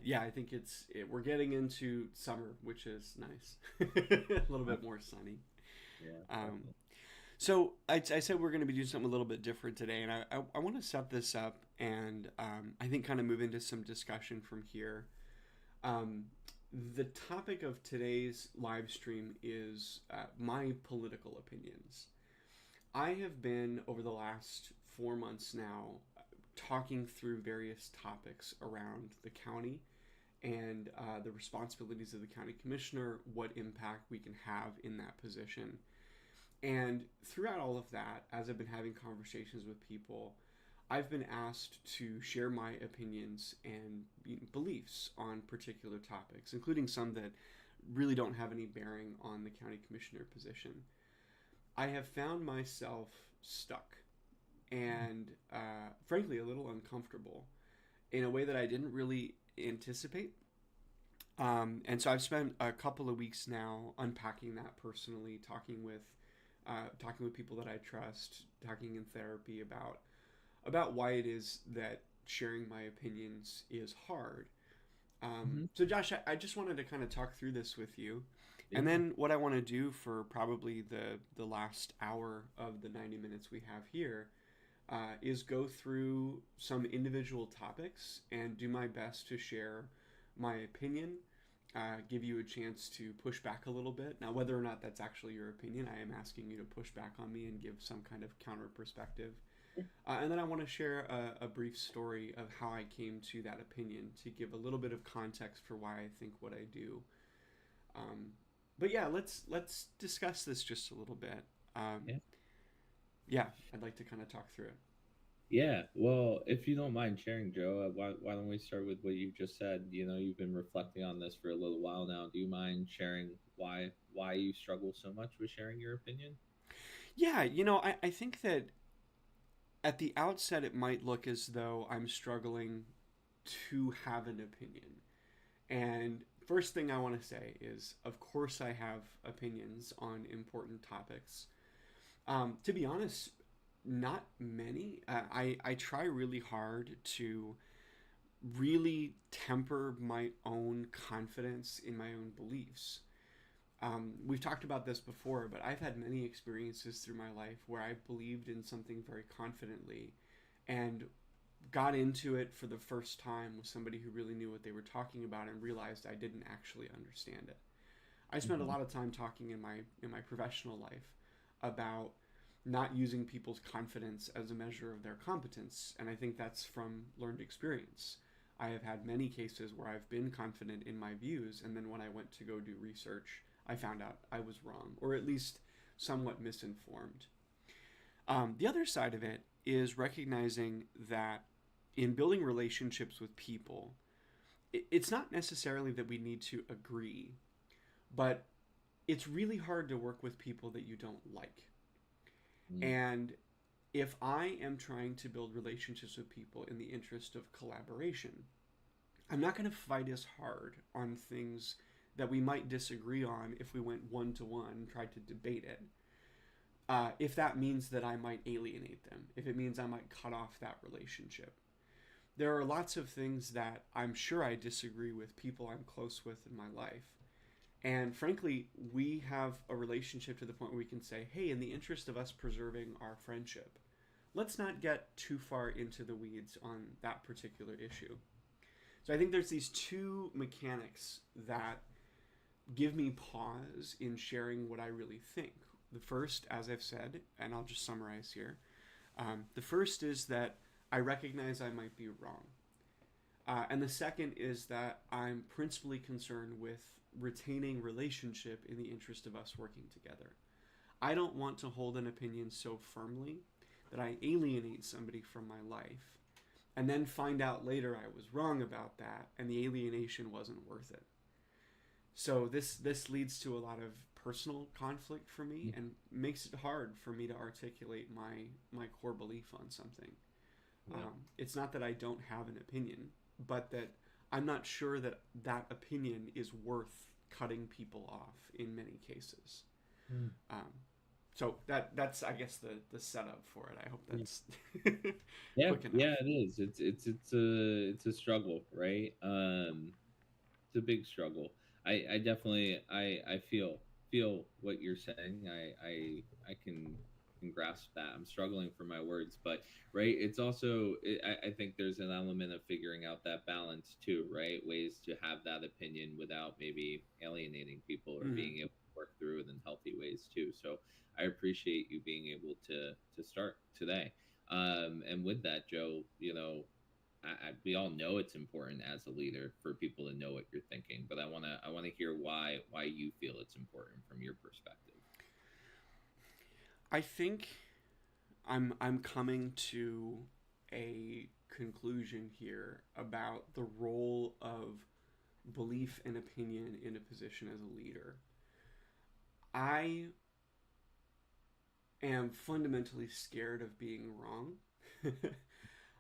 Yeah, I think we're getting into summer, which is nice. A little bit more sunny. Yeah, Um, definitely. so I said we're going to be doing something a little bit different today, and I want to set this up and I think kind of move into some discussion from here. Um, the topic of today's live stream is my political opinions. I have been, over the last 4 months now, talking through various topics around the county and the responsibilities of the county commissioner, what impact we can have in that position. And throughout all of that, as I've been having conversations with people, I've been asked to share my opinions and beliefs on particular topics, including some that really don't have any bearing on the county commissioner position. I have found myself stuck and, frankly, a little uncomfortable in a way that I didn't really anticipate. And so I've spent a couple of weeks now unpacking that personally, talking with people that I trust, talking in therapy about why it is that sharing my opinions is hard. Hmm. So Josh, I just wanted to kind of talk through this with you, and Yeah. then what I want to do for probably the last hour of the 90 minutes we have here is go through some individual topics and do my best to share my opinion, give you a chance to push back a little bit. Now, whether or not that's actually your opinion, I am asking you to push back on me and give some kind of counter perspective. And then I want to share a brief story of how I came to that opinion to give a little bit of context for why I think what I do. Um, but yeah, let's discuss this just a little bit. Um, Yeah. yeah, I'd like to kind of talk through it. Yeah. Well, if you don't mind sharing, Joe, why don't we start with what you just said? You've been reflecting on this for a little while now. Do you mind sharing why you struggle so much with sharing your opinion? Yeah, I think that at the outset it might look as though I'm struggling to have an opinion. And first thing I want to say is, of course, I have opinions on important topics. To be honest, not many. I try really hard to really temper my own confidence in my own beliefs. We've talked about this before, but I've had many experiences through my life where I believed in something very confidently and got into it for the first time with somebody who really knew what they were talking about and realized I didn't actually understand it. I spent a Hmm. lot of time talking in my professional life about not using people's confidence as a measure of their competence, and I think that's from learned experience. I have had many cases where I've been confident in my views, and then when I went to go do research, I found out I was wrong, or at least somewhat misinformed. The other side of it is recognizing that in building relationships with people, it's not necessarily that we need to agree, but it's really hard to work with people that you don't like. Mm. And if I am trying to build relationships with people in the interest of collaboration, I'm not going to fight as hard on things that we might disagree on if we went one to one and tried to debate it. If that means that I might alienate them, if it means I might cut off that relationship. There are lots of things that I'm sure I disagree with people I'm close with in my life. And frankly, we have a relationship to the point where we can say, hey, in the interest of us preserving our friendship, let's not get too far into the weeds on that particular issue. So I think there's these two mechanics that give me pause in sharing what I really think. The first, as I've said, and I'll just summarize here, the first is that I recognize I might be wrong. And the second is that I'm principally concerned with retaining relationship in the interest of us working together. I don't want to hold an opinion so firmly that I alienate somebody from my life and then find out later I was wrong about that and the alienation wasn't worth it. So this leads to a lot of personal conflict for me and makes it hard for me to articulate my core belief on something. Yeah. It's not that I don't have an opinion, but that I'm not sure that that opinion is worth cutting people off in many cases. Mm. Um, So that's, I guess, the setup for it. I hope that's Yeah, quick enough. yeah, it is. It's a struggle, right? It's a big struggle. I definitely I feel what you're saying. I can grasp that. I'm struggling for my words, but right, it's also I think there's an element of figuring out that balance too, right? Ways to have that opinion without maybe alienating people or Hmm. being able to work through it in healthy ways too. So I appreciate you being able to start today. And with that, Joe, we all know it's important as a leader for people to know what you're thinking, but I wanna hear why you feel it's important from your perspective. I think I'm coming to a conclusion here about the role of belief and opinion in a position as a leader. I am fundamentally scared of being wrong.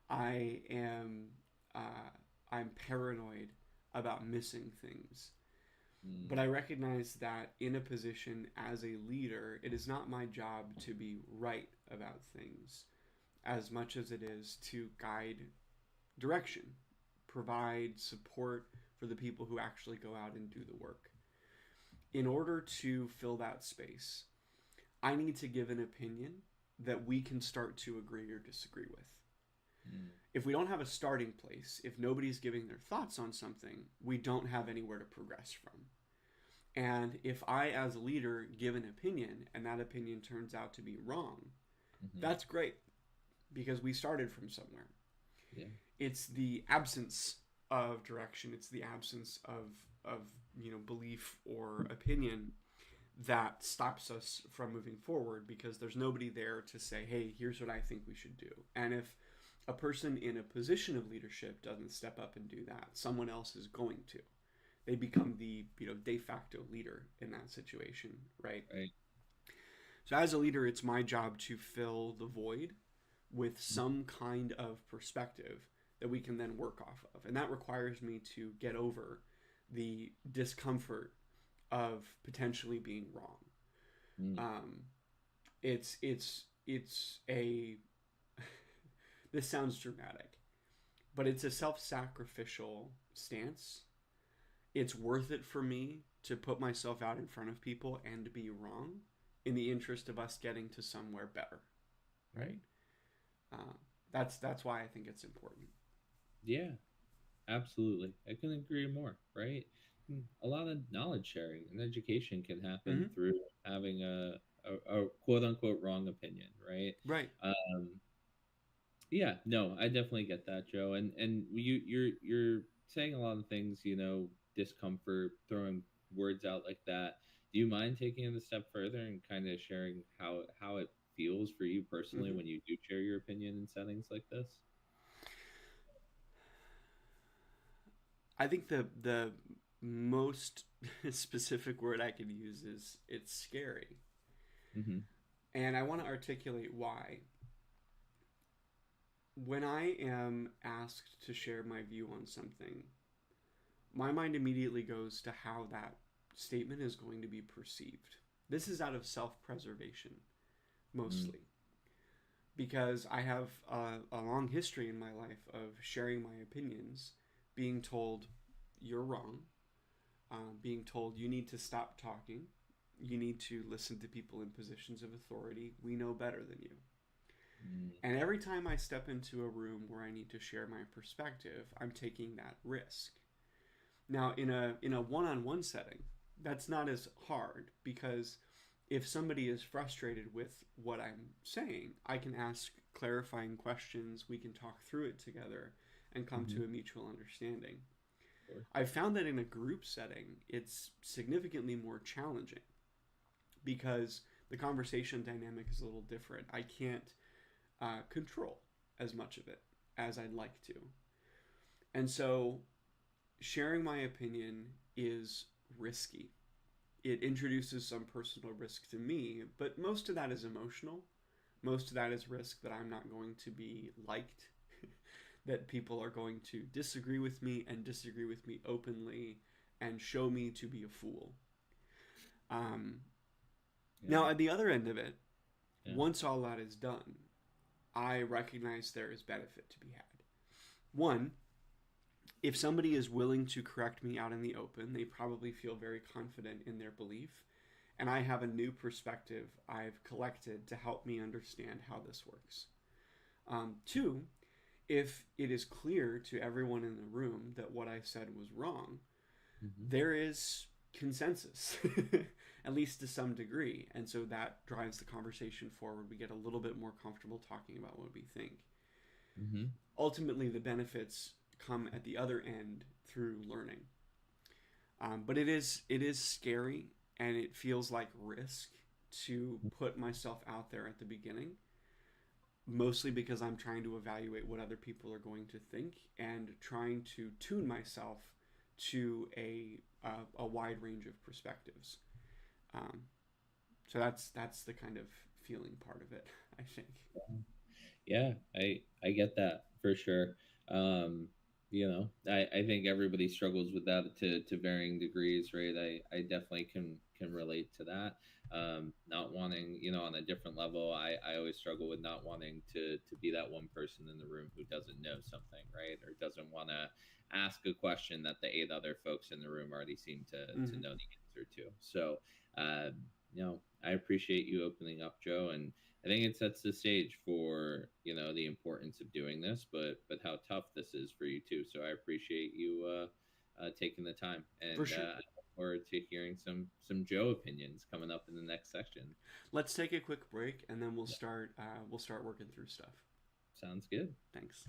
I am uh, I'm paranoid about missing things. But Mm, I recognize that in a position as a leader, it is not my job to be right about things as much as it is to guide direction, provide support for the people who actually go out and do the work. In order to fill that space, I need to give an opinion that we can start to agree or disagree with. mm, If we don't have a starting place, if nobody's giving their thoughts on something, we don't have anywhere to progress from. And if I, as a leader, give an opinion and that opinion turns out to be wrong, hmm. that's great because we started from somewhere. Yeah. It's the absence of direction, it's the absence of belief or opinion that stops us from moving forward because there's nobody there to say, hey, here's what I think we should do. And if a person in a position of leadership doesn't step up and do that, someone else is going to. They become the de facto leader in that situation, right? Right. So as a leader, it's my job to fill the void with Mm, some kind of perspective that we can then work off of, and that requires me to get over the discomfort of potentially being wrong. mm, Um, it's a this sounds dramatic, but it's a self-sacrificial stance. It's worth it for me to put myself out in front of people and to be wrong in the interest of us getting to somewhere better, mm. right? Uh, that's why I think it's important. Yeah, absolutely. I couldn't agree more, right? A lot of knowledge sharing and education can happen Mm-hmm. through having a quote unquote wrong opinion, right? Right. Um, Yeah, no, I definitely get that, Joe. And you're saying a lot of things, discomfort, throwing words out like that. Do you mind taking it a step further and kind of sharing how it feels for you personally Mm-hmm. when you do share your opinion in settings like this? I think the most specific word I could use is it's scary, Mm-hmm. and I want to articulate why. When I am asked to share my view on something, my mind immediately goes to how that statement is going to be perceived. This is out of self preservation, Mm, mostly, because I have a long history in my life of sharing my opinions, being told you're wrong, being told you need to stop talking, you need to listen to people in positions of authority, we know better than you. mm, And every time I step into a room where I need to share my perspective, I'm taking that risk. Now, in a one-on-one setting, that's not as hard because if somebody is frustrated with what I'm saying, I can ask clarifying questions, we can talk through it together and come mm-hmm. to a mutual understanding. Sure. I've found that in a group setting, it's significantly more challenging because the conversation dynamic is a little different. I can't control as much of it as I'd like to. And so sharing my opinion is risky. It introduces some personal risk to me, but most of that is emotional. Most of that is risk that I'm not going to be liked, that people are going to disagree with me and disagree with me openly and show me to be a fool. Um, Yeah. Now, at the other end of it, Yeah. Once all that is done, I recognize there is benefit to be had. One, if somebody is willing to correct me out in the open, they probably feel very confident in their belief, and I have a new perspective I've collected to help me understand how this works. Two, if it is clear to everyone in the room that what I said was wrong, Hmm. there is consensus, at least to some degree. And so that drives the conversation forward. We get a little bit more comfortable talking about what we think. Hmm. Ultimately, the benefits come at the other end through learning. But it is scary and it feels like risk to put myself out there at the beginning, mostly because I'm trying to evaluate what other people are going to think and trying to tune myself to a wide range of perspectives. Um, so that's the kind of feeling part of it, I think. Yeah, I get that for sure. Um, I think everybody struggles with that to varying degrees, right? I definitely can relate to that. Not wanting, on a different level, I always struggle with not wanting to be that one person in the room who doesn't know something, right? Or doesn't want to ask a question that the eight other folks in the room already seem to Mm-hmm. know the answer to. So, I appreciate you opening up, Joe, and I think it sets the stage for the importance of doing this, but how tough this is for you too. So I appreciate you taking the time, For and sure. I look forward to hearing some Joe opinions coming up in the next section. Let's take a quick break and then we'll Yeah, start we'll start working through stuff. sounds good. Thanks.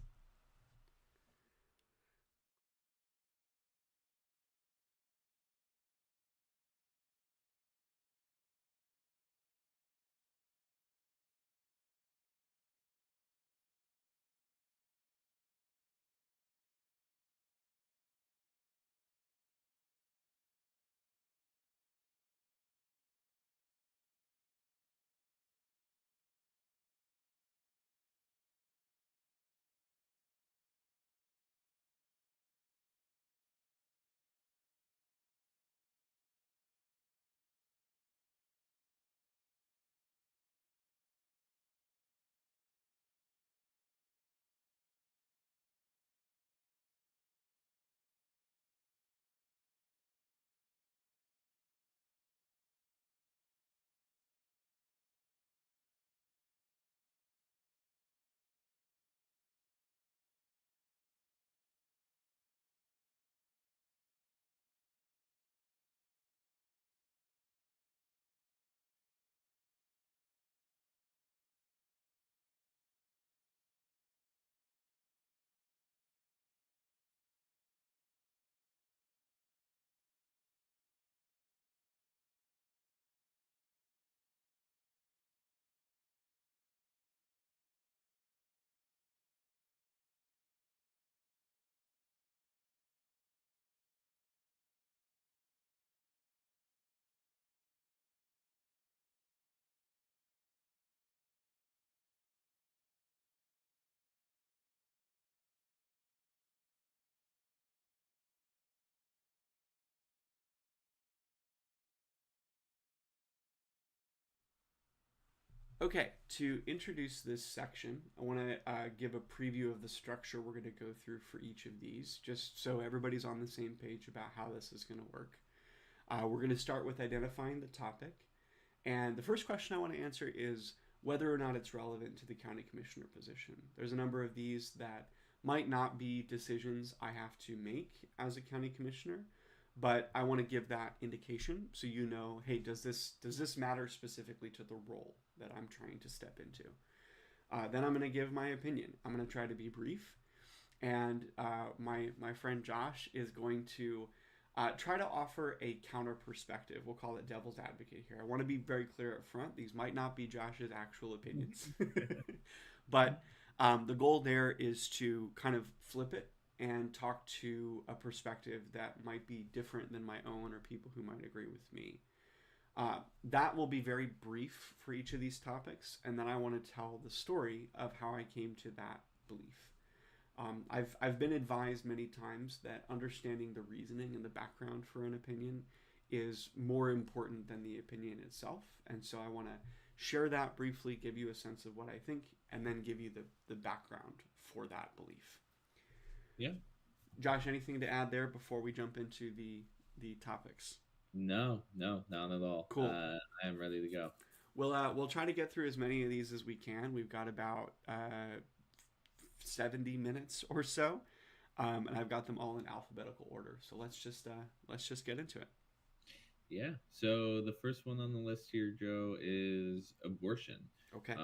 Okay, to introduce this section, I want to give a preview of the structure we're going to go through for each of these, just so everybody's on the same page about how this is going to work. We're going to start with identifying the topic. And the first question I want to answer is whether or not it's relevant to the county commissioner position. There's a number of these that might not be decisions I have to make as a county commissioner, but I want to give that indication so you know, hey, does this matter specifically to the role that I'm trying to step into? Then I'm going to give my opinion. I'm going to try to be brief, and my friend Josh is going to try to offer a counter perspective. We'll call it devil's advocate here. I want to be very clear up front. These might not be Josh's actual opinions, but the goal there is to kind of flip it and talk to a perspective that might be different than my own or people who might agree with me. That will be very brief for each of these topics, and then I want to tell the story of how I came to that belief. I've been advised many times that understanding the reasoning and the background for an opinion is more important than the opinion itself, and so I want to share that briefly, give you a sense of what I think, and then give you the background for that belief. Yeah. Josh, anything to add there before we jump into the topics? No, no, not at all. Cool. I am ready to go. We'll try to get through as many of these as we can. We've got about 70 minutes or so, and I've got them all in alphabetical order. So let's just get into it. Yeah. So the first one on the list here, Joe, is abortion. Okay.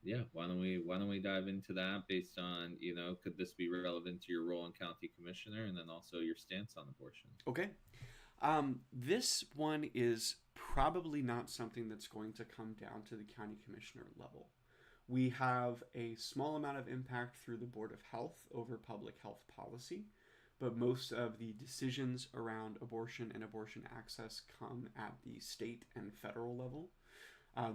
Yeah. Why don't we dive into that based on, could this be relevant to your role in county commissioner, and then also your stance on abortion? Okay. This one is probably not something that's going to come down to the county commissioner level. We have a small amount of impact through the Board of Health over public health policy, but most of the decisions around abortion and abortion access come at the state and federal level.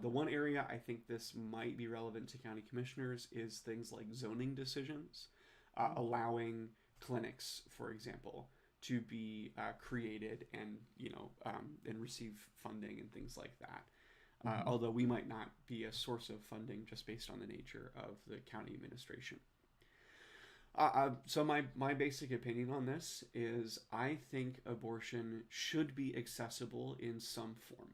The one area I think this might be relevant to county commissioners is things like zoning decisions, allowing clinics, for example, to be created and and receive funding and things like that. Although we might not be a source of funding just based on the nature of the county administration. So my basic opinion on this is I think abortion should be accessible in some form.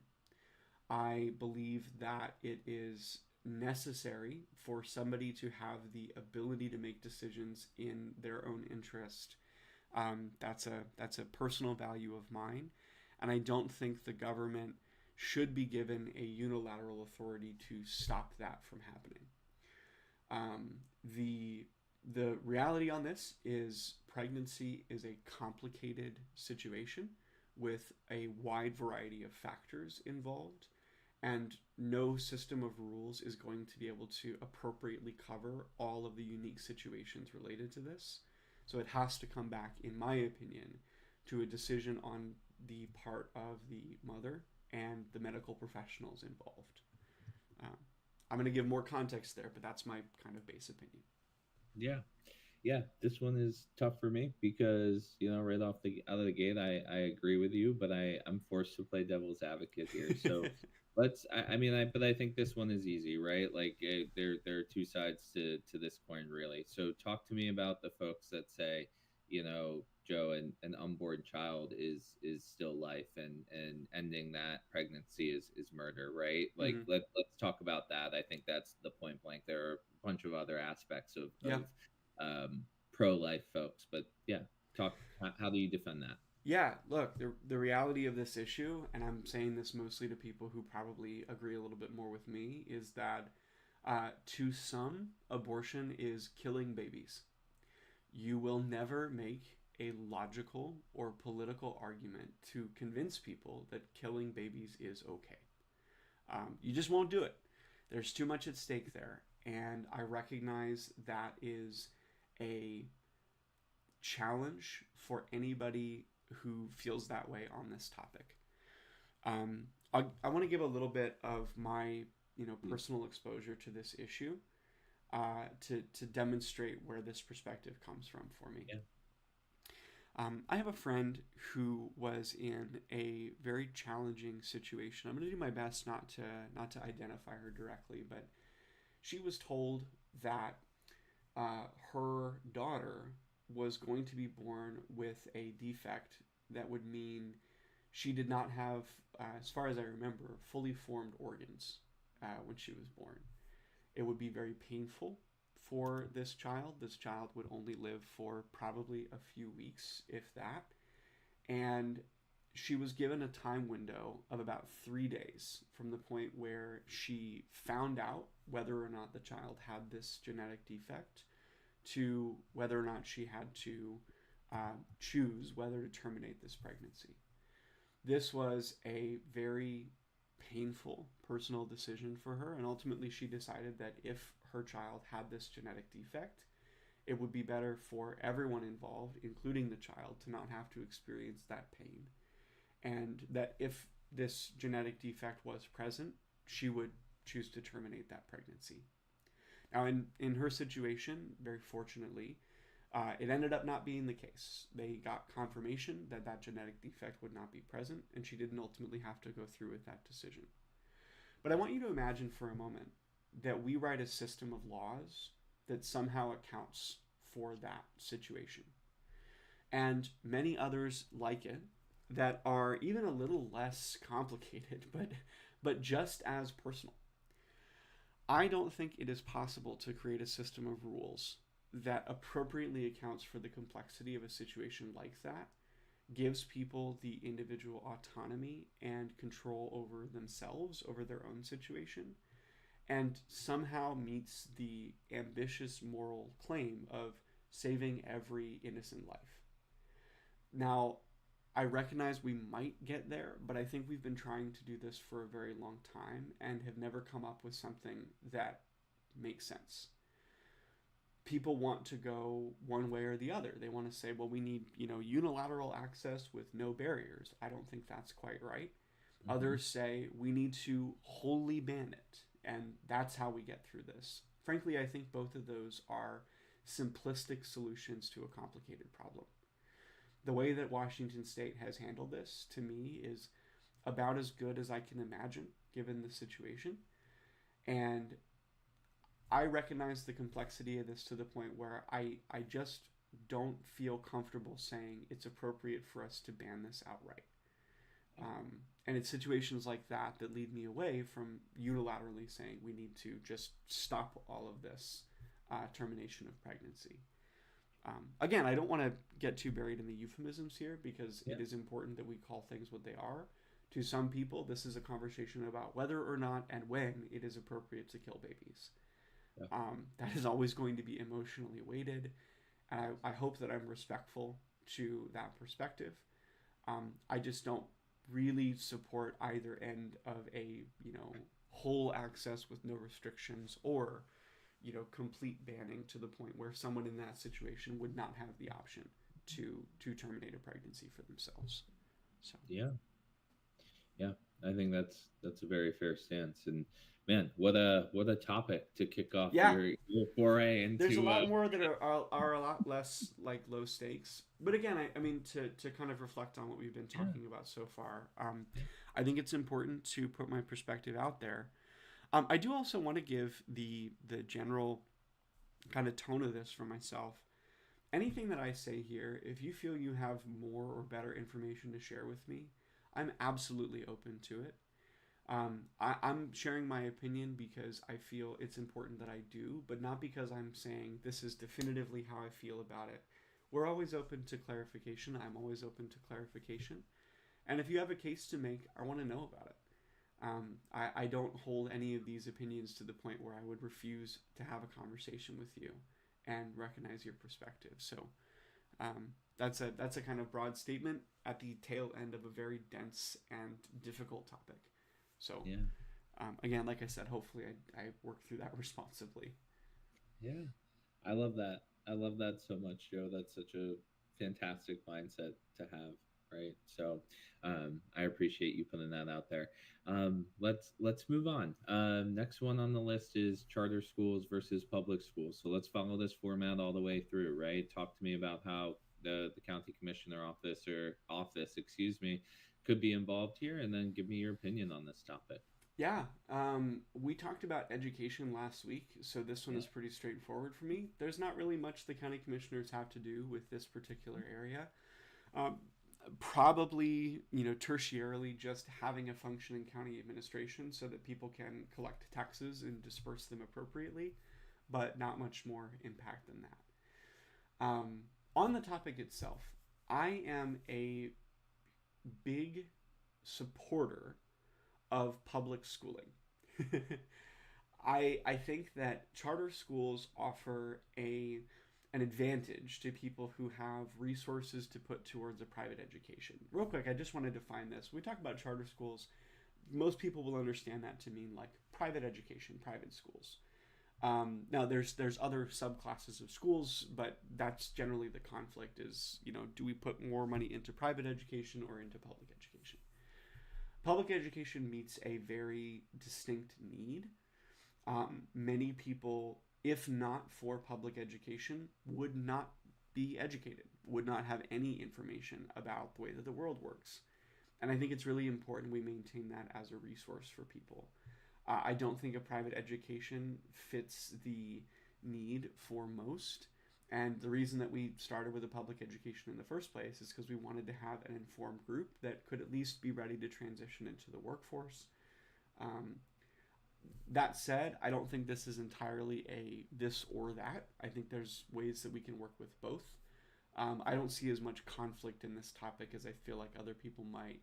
I believe that it is necessary for somebody to have the ability to make decisions in their own interest. That's a personal value of mine, and I don't think the government should be given a unilateral authority to stop that from happening. The reality on this is pregnancy is a complicated situation with a wide variety of factors involved, and no system of rules is going to be able to appropriately cover all of the unique situations related to this. So it has to come back, in my opinion, to a decision on the part of the mother and the medical professionals involved. I'm going to give more context there, but that's my kind of base opinion. Yeah. Yeah, this one is tough for me because, right off the out of the gate, I agree with you, but I'm forced to play devil's advocate here. So but I think this one is easy, right? Like there are two sides to this coin, really. So talk to me about the folks that say, Joe, an unborn child is still life, and ending that pregnancy is murder, right? Like Mm-hmm. let's talk about that. I think that's the point blank. There are a bunch of other aspects of Yeah. pro-life folks, but yeah, talk. How do you defend that? Yeah, look, the reality of this issue, and I'm saying this mostly to people who probably agree a little bit more with me, is that to some, abortion is killing babies. You will never make a logical or political argument to convince people that killing babies is okay. You just won't do it. There's too much at stake there. And I recognize that is a challenge for anybody who feels that way on this topic. I want to give a little bit of my personal exposure to this issue to demonstrate where this perspective comes from for me. Yeah. I have a friend who was in a very challenging situation. I'm going to do my best not to identify her directly, but she was told that her daughter was going to be born with a defect that would mean she did not have, as far as I remember, fully formed organs when she was born. It would be very painful for this child. This child would only live for probably a few weeks, if that. And she was given a time window of about 3 days from the point where she found out whether or not the child had this genetic defect to whether or not she had to choose whether to terminate this pregnancy. This was a very painful personal decision for her, and ultimately she decided that if her child had this genetic defect, it would be better for everyone involved, including the child, to not have to experience that pain. And that if this genetic defect was present, she would choose to terminate that pregnancy. Now, in her situation, very fortunately, it ended up not being the case. They got confirmation that genetic defect would not be present, and she didn't ultimately have to go through with that decision. But I want you to imagine for a moment that we write a system of laws that somehow accounts for that situation. And many others like it that are even a little less complicated, but just as personal. I don't think it is possible to create a system of rules that appropriately accounts for the complexity of a situation like that, gives people the individual autonomy and control over themselves, over their own situation, and somehow meets the ambitious moral claim of saving every innocent life. Now, I recognize we might get there, but I think we've been trying to do this for a very long time and have never come up with something that makes sense. People want to go one way or the other. They want to say, well, we need, unilateral access with no barriers. I don't think that's quite right. Mm-hmm. Others say we need to wholly ban it, and that's how we get through this. Frankly, I think both of those are simplistic solutions to a complicated problem. The way that Washington State has handled this, to me, is about as good as I can imagine, given the situation. And I recognize the complexity of this to the point where I just don't feel comfortable saying it's appropriate for us to ban this outright. And it's situations like that that lead me away from unilaterally saying we need to just stop all of this termination of pregnancy. Again, I don't want to get too buried in the euphemisms here because it is important that we call things what they are. To some people, this is a conversation about whether or not and when it is appropriate to kill babies. Yeah. That is always going to be emotionally weighted, and I hope that I'm respectful to that perspective. I just don't really support either end of a whole access with no restrictions or complete banning to the point where someone in that situation would not have the option to terminate a pregnancy for themselves. So yeah, I think that's a very fair stance. And man, what a topic to kick off your foray into. There's a lot more that are a lot less like low stakes. But again, I mean to kind of reflect on what we've been talking about so far, I think it's important to put my perspective out there. I do also want to give the general kind of tone of this for myself. Anything that I say here, if you feel you have more or better information to share with me, I'm absolutely open to it. I'm sharing my opinion because I feel it's important that I do, but not because I'm saying this is definitively how I feel about it. We're always open to clarification. I'm always open to clarification. And if you have a case to make, I want to know about it. I don't hold any of these opinions to the point where I would refuse to have a conversation with you and recognize your perspective. So that's a kind of broad statement at the tail end of a very dense and difficult topic. So again, like I said, hopefully I work through that responsibly. Yeah, I love that. I love that so much, Joe. That's such a fantastic mindset to have. Right. So I appreciate you putting that out there. Let's move on. Next one on the list is charter schools versus public schools. So let's follow this format all the way through, right? Talk to me about how the county commissioner office, excuse me, could be involved here, and then give me your opinion on this topic. Yeah, we talked about education last week, so this one is pretty straightforward for me. There's not really much the county commissioners have to do with this particular area. Probably, tertiarily just having a functioning county administration so that people can collect taxes and disperse them appropriately, but not much more impact than that. On the topic itself, I am a big supporter of public schooling. I think that charter schools offer an advantage to people who have resources to put towards a private education. Real quick, I just want to define this. When we talk about charter schools, most people will understand that to mean like private education, private schools. Now, there's other subclasses of schools, but that's generally the conflict is, do we put more money into private education or into public education? Public education meets a very distinct need. Many people, if not for public education, would not be educated, would not have any information about the way that the world works. And I think it's really important we maintain that as a resource for people. I don't think a private education fits the need for most. And the reason that we started with a public education in the first place is because we wanted to have an informed group that could at least be ready to transition into the workforce. Um, that said, I don't think this is entirely a this or that. I think there's ways that we can work with both. I don't see as much conflict in this topic as I feel like other people might.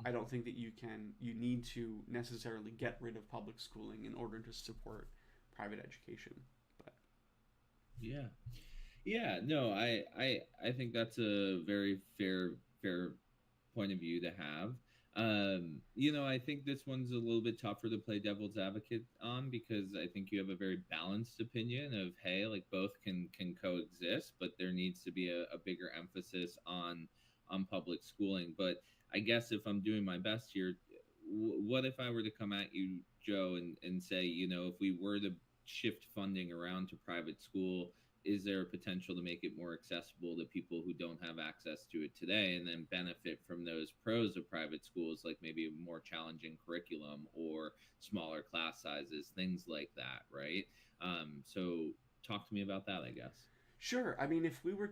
I don't think that you need to necessarily get rid of public schooling in order to support private education. But Yeah. Yeah, no, I think that's a very fair point of view to have. I think this one's a little bit tougher to play devil's advocate on because I think you have a very balanced opinion of hey, like both can coexist, but there needs to be a bigger emphasis on public schooling. But I guess if I'm doing my best here, what if I were to come at you, Joe, and say, if we were to shift funding around to private school, is there a potential to make it more accessible to people who don't have access to it today and then benefit from those pros of private schools, like maybe a more challenging curriculum or smaller class sizes, things like that, right? So talk to me about that, I guess. sure, I mean, if we were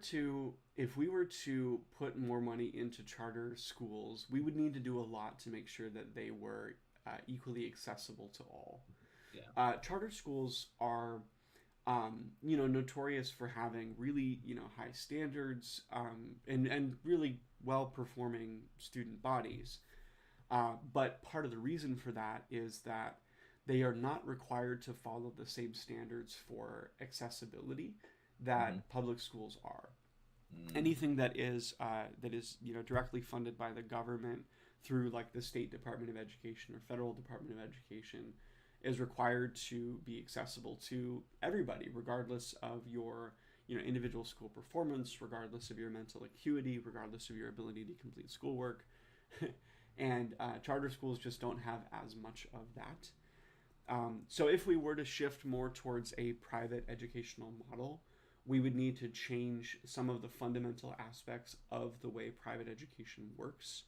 to put more money into charter schools, we would need to do a lot to make sure that they were equally accessible to all. Yeah. Charter schools are notorious for having really, high standards, and really well performing student bodies. But part of the reason for that is that they are not required to follow the same standards for accessibility Mm-hmm. that public schools are. Mm. Anything that is directly funded by the government through like the state Department of Education or federal Department of Education is required to be accessible to everybody, regardless of your individual school performance, regardless of your mental acuity, regardless of your ability to complete schoolwork. And charter schools just don't have as much of that. So if we were to shift more towards a private educational model, we would need to change some of the fundamental aspects of the way private education works.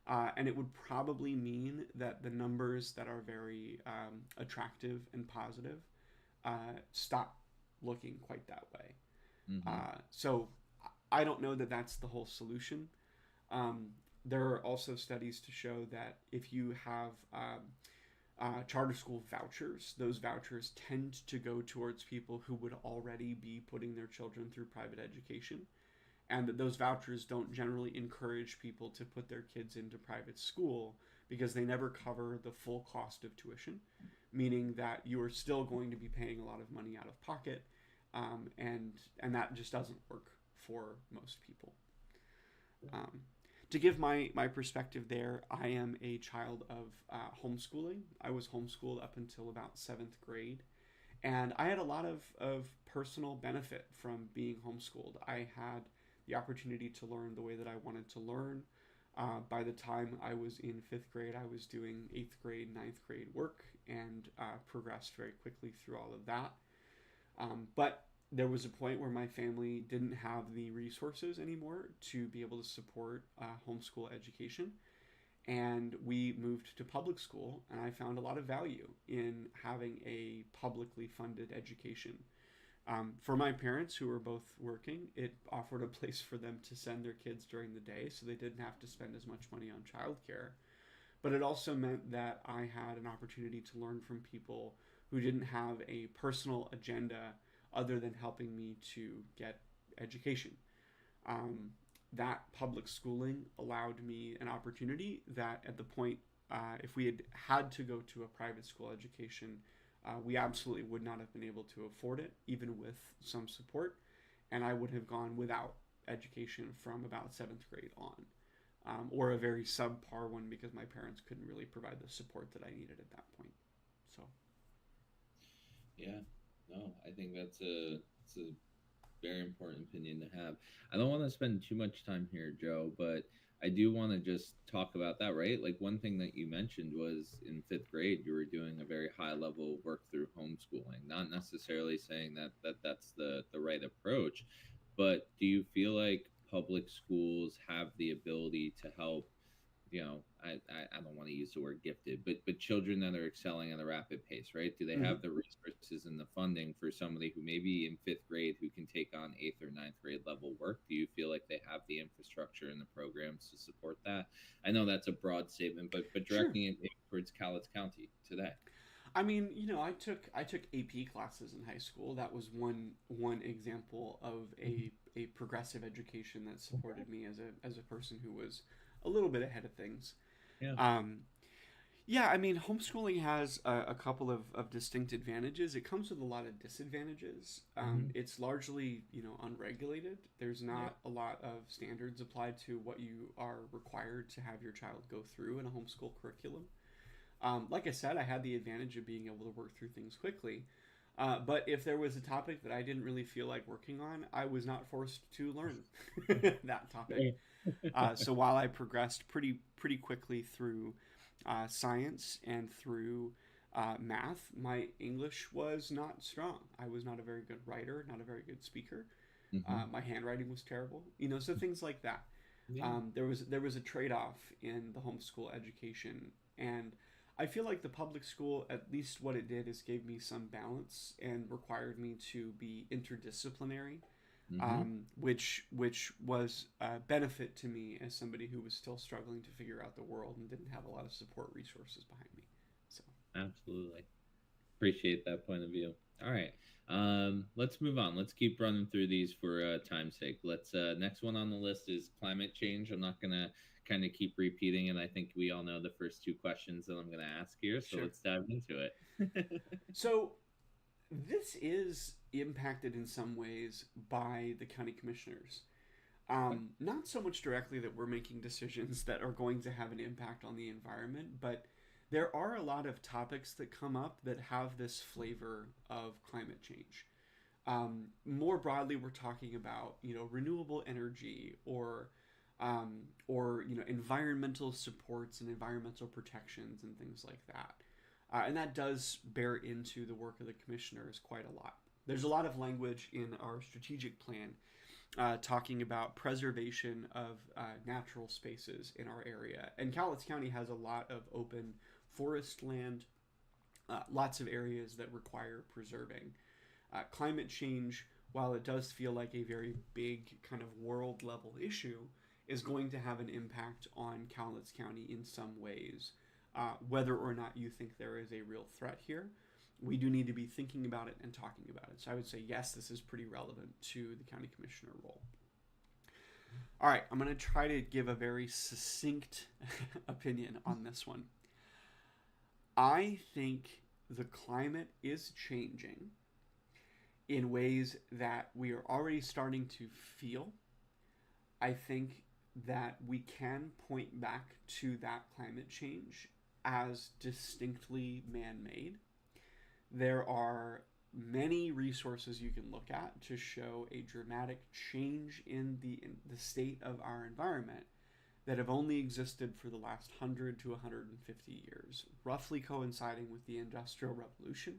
And it would probably mean that the numbers that are very attractive and positive stop looking quite that way. Mm-hmm. So I don't know that that's the whole solution. Um, there are also studies to show that if you have charter school vouchers, those vouchers tend to go towards people who would already be putting their children through private education, and that those vouchers don't generally encourage people to put their kids into private school because they never cover the full cost of tuition, meaning that you are still going to be paying a lot of money out of pocket, and that just doesn't work for most people. Um, to give my perspective there, I am a child of homeschooling. I was homeschooled up until about seventh grade, and I had a lot of personal benefit from being homeschooled. I had the opportunity to learn the way that I wanted to learn. By the time I was in fifth grade, I was doing eighth grade, ninth grade work and progressed very quickly through all of that. But there was a point where my family didn't have the resources anymore to be able to support homeschool education. And we moved to public school, and I found a lot of value in having a publicly funded education. For my parents, who were both working, it offered a place for them to send their kids during the day so they didn't have to spend as much money on childcare. But it also meant that I had an opportunity to learn from people who didn't have a personal agenda other than helping me to get education. Um, that public schooling allowed me an opportunity that at the point, if we had to go to a private school education, we absolutely would not have been able to afford it, even with some support, and I would have gone without education from about seventh grade on, or a very subpar one because my parents couldn't really provide the support that I needed at that point. So, Yeah. No, I think it's a very important opinion to have. I don't want to spend too much time here, Joe, but I do want to just talk about that, right? Like one thing that you mentioned was in fifth grade, you were doing a very high level work through homeschooling. Not necessarily saying that's the right approach, but do you feel like public schools have the ability to help I don't want to use the word gifted, but children that are excelling at a rapid pace, right? Do they Hmm. have the resources and the funding for somebody who maybe in fifth grade who can take on eighth or ninth grade level work? Do you feel like they have the infrastructure and the programs to support that? I know that's a broad statement, but Sure. directing it towards Cowlitz County today. I mean, I took AP classes in high school. That was one example of a progressive education that supported me as a person who was a little bit ahead of things. Yeah. Um, yeah, I mean, homeschooling has a couple of distinct advantages. It comes with a lot of disadvantages. Hmm. It's largely, unregulated. There's Yeah. not a lot of standards applied to what you are required to have your child go through in a homeschool curriculum. Like I said, I had the advantage of being able to work through things quickly. But if there was a topic that I didn't really feel like working on, I was not forced to learn that topic. So while I progressed pretty quickly through science and through math, my English was not strong. I was not a very good writer, not a very good speaker. Hmm. My handwriting was terrible. So things like that. Yeah. There was a trade off in the homeschool education, and I feel like the public school, at least what it did, is gave me some balance and required me to be interdisciplinary, Hmm. which was a benefit to me as somebody who was still struggling to figure out the world and didn't have a lot of support resources behind me. So Absolutely. Appreciate that point of view. All right. Let's move on. Let's keep running through these for time's sake. Let's next one on the list is climate change. I'm not gonna kind of keep repeating it. I think we all know the first two questions that I'm gonna ask here, so sure. let's dive into it. So this is impacted in some ways by the county commissioners. Okay. Not so much directly that we're making decisions that are going to have an impact on the environment, but there are a lot of topics that come up that have this flavor of climate change. More broadly, we're talking about renewable energy or environmental supports and environmental protections and things like that. And that does bear into the work of the commissioners quite a lot. There's a lot of language in our strategic plan talking about preservation of natural spaces in our area. And Cowlitz County has a lot of open forest land, lots of areas that require preserving. Climate change, while it does feel like a very big kind of world level issue, is going to have an impact on Cowlitz County in some ways. Whether or not you think there is a real threat here, we do need to be thinking about it and talking about it. So I would say, yes, this is pretty relevant to the county commissioner role. All right, I'm going to try to give a very succinct opinion on this one. I think the climate is changing in ways that we are already starting to feel. I think that we can point back to that climate change as distinctly man made. There are many resources you can look at to show a dramatic change in the state of our environment that have only existed for the last 100 to 150 years, roughly coinciding with the Industrial Revolution,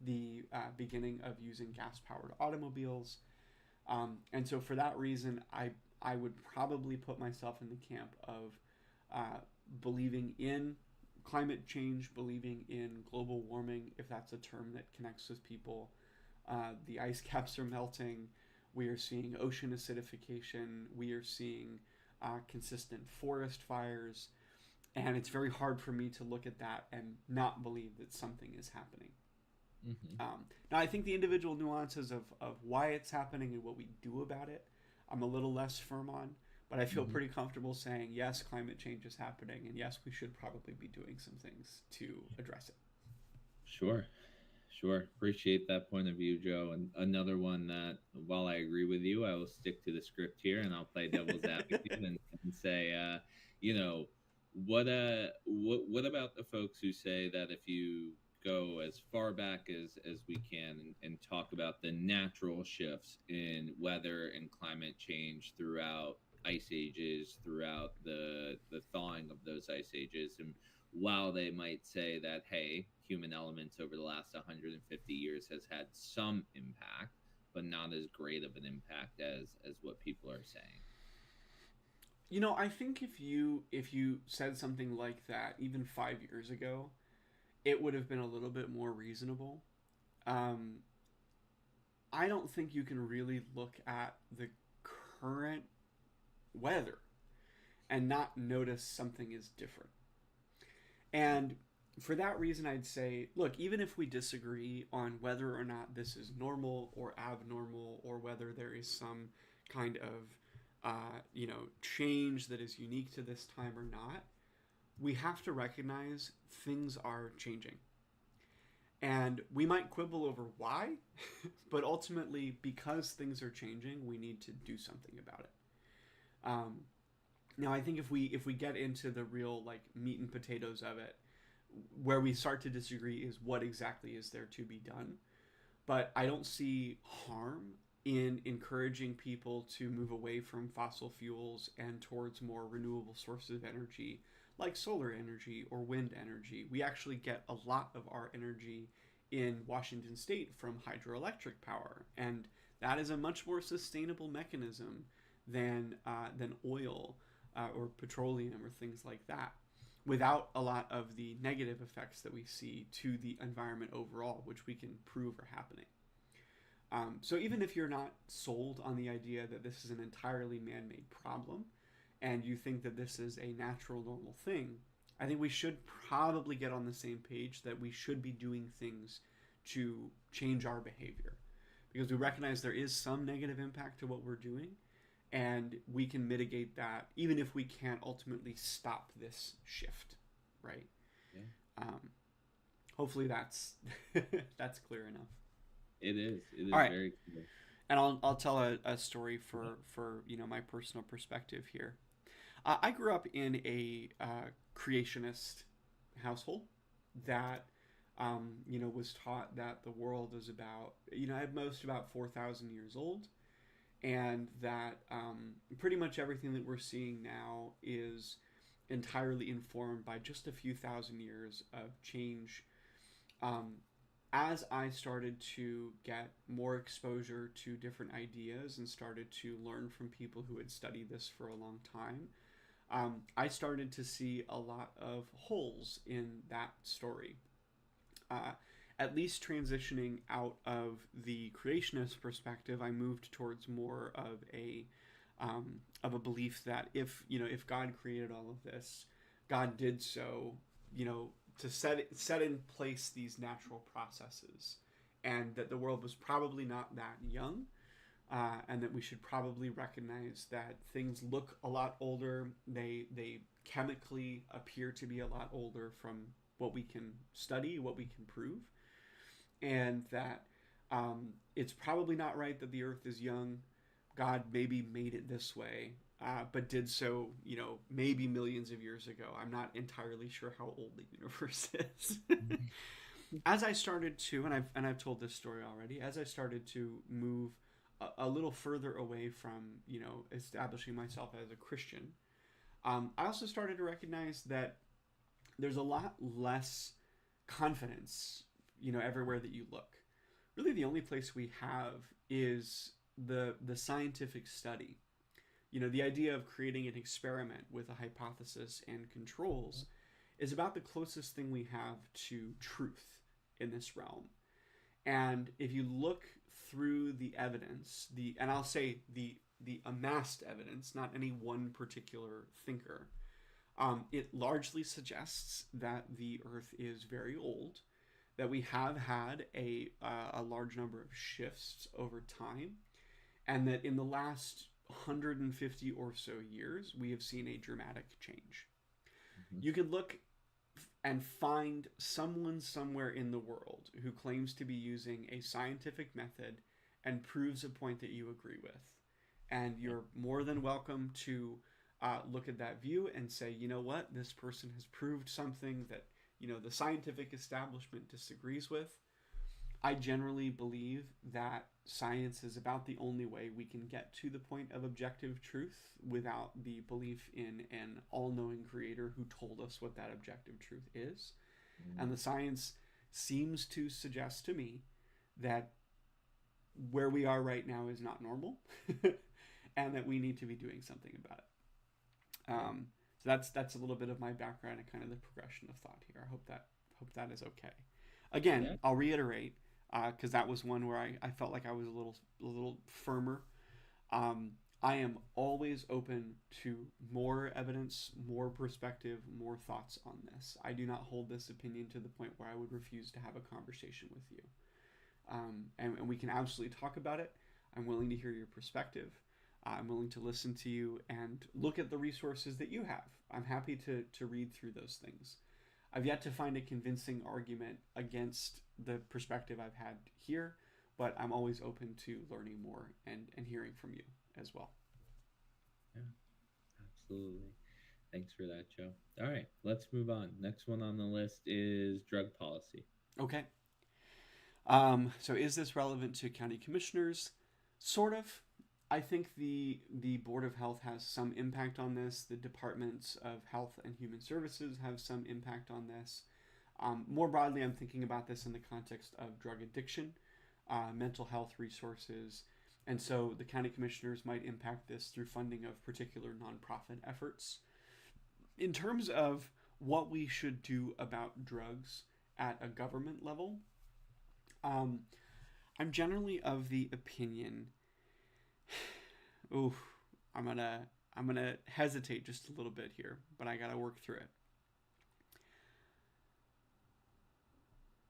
the beginning of using gas powered automobiles. And so, for that reason, I would probably put myself in the camp of uh, believing in climate change, believing in global warming, if that's a term that connects with people. The ice caps are melting. We are seeing ocean acidification. We are seeing consistent forest fires. And it's very hard for me to look at that and not believe that something is happening. Hmm. Now, I think the individual nuances of why it's happening and what we do about it, I'm a little less firm on. But I feel Hmm. pretty comfortable saying, yes, climate change is happening, and yes, we should probably be doing some things to address it. Sure. Sure. Appreciate that point of view, Joe. And another one that, while I agree with you, I will stick to the script here and I'll play devil's advocate and say, you know, what about the folks who say that if you go as far back as we can and talk about the natural shifts in weather and climate change throughout ice ages, throughout the thawing of those ice ages, and while they might say that, hey, human elements over the last 150 years has had some impact, but not as great of an impact as what people are saying. I think if you said something like that even 5 years ago, it would have been a little bit more reasonable. Um, I don't think you can really look at the current weather and not notice something is different. And for that reason, I'd say, look, even if we disagree on whether or not this is normal or abnormal, or whether there is some kind of, change that is unique to this time or not, we have to recognize things are changing. And we might quibble over why, but ultimately, because things are changing, we need to do something about it. Um, Now, I think if we get into the real like meat and potatoes of it, where we start to disagree is what exactly is there to be done. But I don't see harm in encouraging people to move away from fossil fuels and towards more renewable sources of energy, like solar energy or wind energy. We actually get a lot of our energy in Washington state from hydroelectric power, and that is a much more sustainable mechanism than oil or petroleum or things like that, without a lot of the negative effects that we see to the environment overall, which we can prove are happening. So even if you're not sold on the idea that this is an entirely man-made problem, and you think that this is a natural, normal thing, I think we should probably get on the same page that we should be doing things to change our behavior, because we recognize there is some negative impact to what we're doing, and we can mitigate that even if we can't ultimately stop this shift, right? Yeah. Hopefully that's that's clear enough. It is. It All is right, very clear. and I'll tell a story for my personal perspective here. I grew up in a creationist household that was taught that the world is about at most about 4,000 years old, and that pretty much everything that we're seeing now is entirely informed by just a few thousand years of change. Um, as I started to get more exposure to different ideas and started to learn from people who had studied this for a long time, I started to see a lot of holes in that story. Uh, at least transitioning out of the creationist perspective, I moved towards more of a belief that if God created all of this, God did so to set in place these natural processes, and that the world was probably not that young, and that we should probably recognize that things look a lot older. They chemically appear to be a lot older from what we can study, what we can prove, and that it's probably not right that the Earth is young. God maybe made it this way, but did so, maybe millions of years ago. I'm not entirely sure how old the universe is. As I started to, and I've told this story already, as I started to move a little further away from establishing myself as a Christian, I also started to recognize that there's a lot less confidence, everywhere that you look. Really, the only place we have is the scientific study. The idea of creating an experiment with a hypothesis and controls is about the closest thing we have to truth in this realm. And if you look through the evidence, and I'll say the amassed evidence, not any one particular thinker, it largely suggests that the Earth is very old, that we have had a large number of shifts over time, and that in the last 150 or so years, we have seen a dramatic change. Mm-hmm. You could look and find someone somewhere in the world who claims to be using a scientific method and proves a point that you agree with. And you're more than welcome to look at that view and say, you know what, this person has proved something that, the scientific establishment disagrees with. I generally believe that science is about the only way we can get to the point of objective truth without the belief in an all-knowing creator who told us what that objective truth is. Mm. And the science seems to suggest to me that where we are right now is not normal and that we need to be doing something about it. So that's a little bit of my background and kind of the progression of thought here. I hope that is okay. Again, Yeah. I'll reiterate because that was one where I felt like I was a little firmer. Um, I am always open to more evidence, more perspective, more thoughts on this. I do not hold this opinion to the point where I would refuse to have a conversation with you. And we can absolutely talk about it. I'm willing to hear your perspective. I'm willing to listen to you and look at the resources that you have. I'm happy to read through those things. I've yet to find a convincing argument against the perspective I've had here, but I'm always open to learning more and hearing from you as well. Yeah. Absolutely. Thanks for that, Joe. All right, let's move on. Next one on the list is drug policy. Okay. So is this relevant to county commissioners? Sort of. I think the Board of Health has some impact on this. The Departments of Health and Human Services have some impact on this. More broadly, I'm thinking about this in the context of drug addiction, mental health resources, and so the county commissioners might impact this through funding of particular nonprofit efforts. In terms of what we should do about drugs at a government level, um, I'm generally of the opinion. Ooh, I'm gonna I'm gonna hesitate just a little bit here, but I gotta work through it.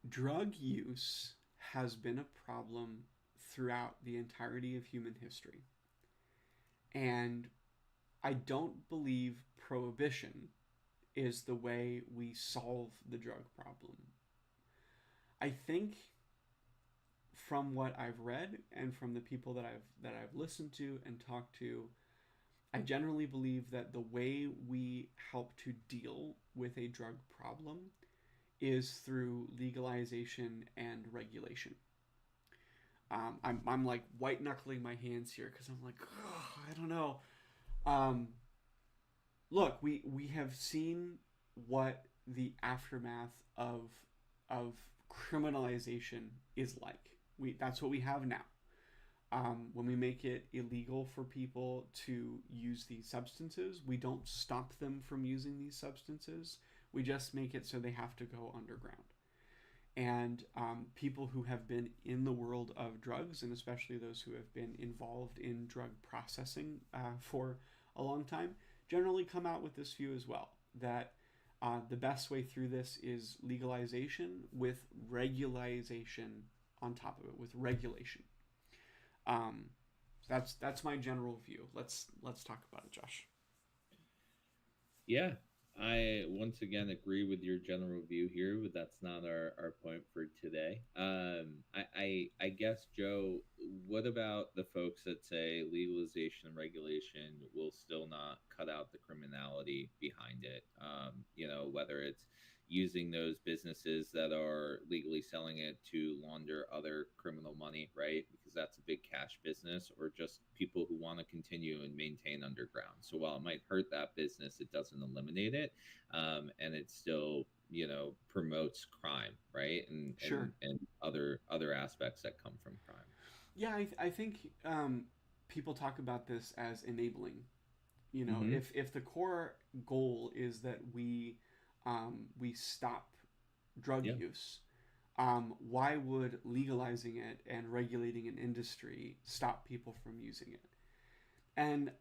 Drug use has been a problem throughout the entirety of human history, and I don't believe prohibition is the way we solve the drug problem. I think from what I've read and from the people that I've listened to and talked to, I generally believe that the way we help to deal with a drug problem is through legalization and regulation. I'm like white knuckling my hands here because I'm like, oh, I don't know. Um, Look, we have seen what the aftermath of criminalization is like. That's what we have now. When we make it illegal for people to use these substances, we don't stop them from using these substances. We just make it so they have to go underground. And people who have been in the world of drugs, and especially those who have been involved in drug processing for a long time, generally come out with this view as well that the best way through this is legalization with regularization on top of it, with regulation. Um, that's my general view. Let's talk about it, Josh. Yeah, I once again agree with your general view here, but that's not our point for today. I guess, Joe, what about the folks that say legalization and regulation will still not cut out the criminality behind it? Whether it's using those businesses that are legally selling it to launder other criminal money, right? Because that's a big cash business, or just people who want to continue and maintain underground. So while it might hurt that business, it doesn't eliminate it, and it still promotes crime, right? And Sure. and other aspects that come from crime. Yeah, I think people talk about this as enabling. Mm-hmm. If the core goal is that we stop drug Yeah. use, why would legalizing it and regulating an industry stop people from using it? And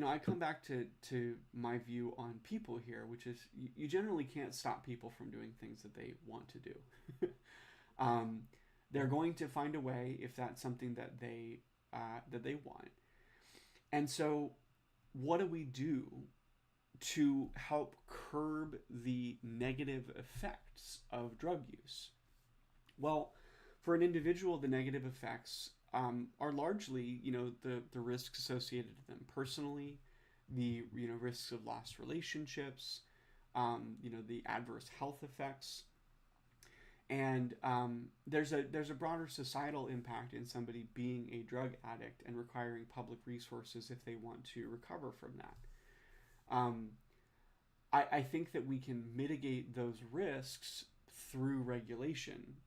I come back to my view on people here, which is you generally can't stop people from doing things that they want to do. um, they're going to find a way if that's something that they want. And so, what do we do to help curb the negative effects of drug use? Well, for an individual, the negative effects are largely, the risks associated with them personally, the risks of lost relationships, the adverse health effects, and there's a broader societal impact in somebody being a drug addict and requiring public resources if they want to recover from that. Um, I think that we can mitigate those risks through regulation,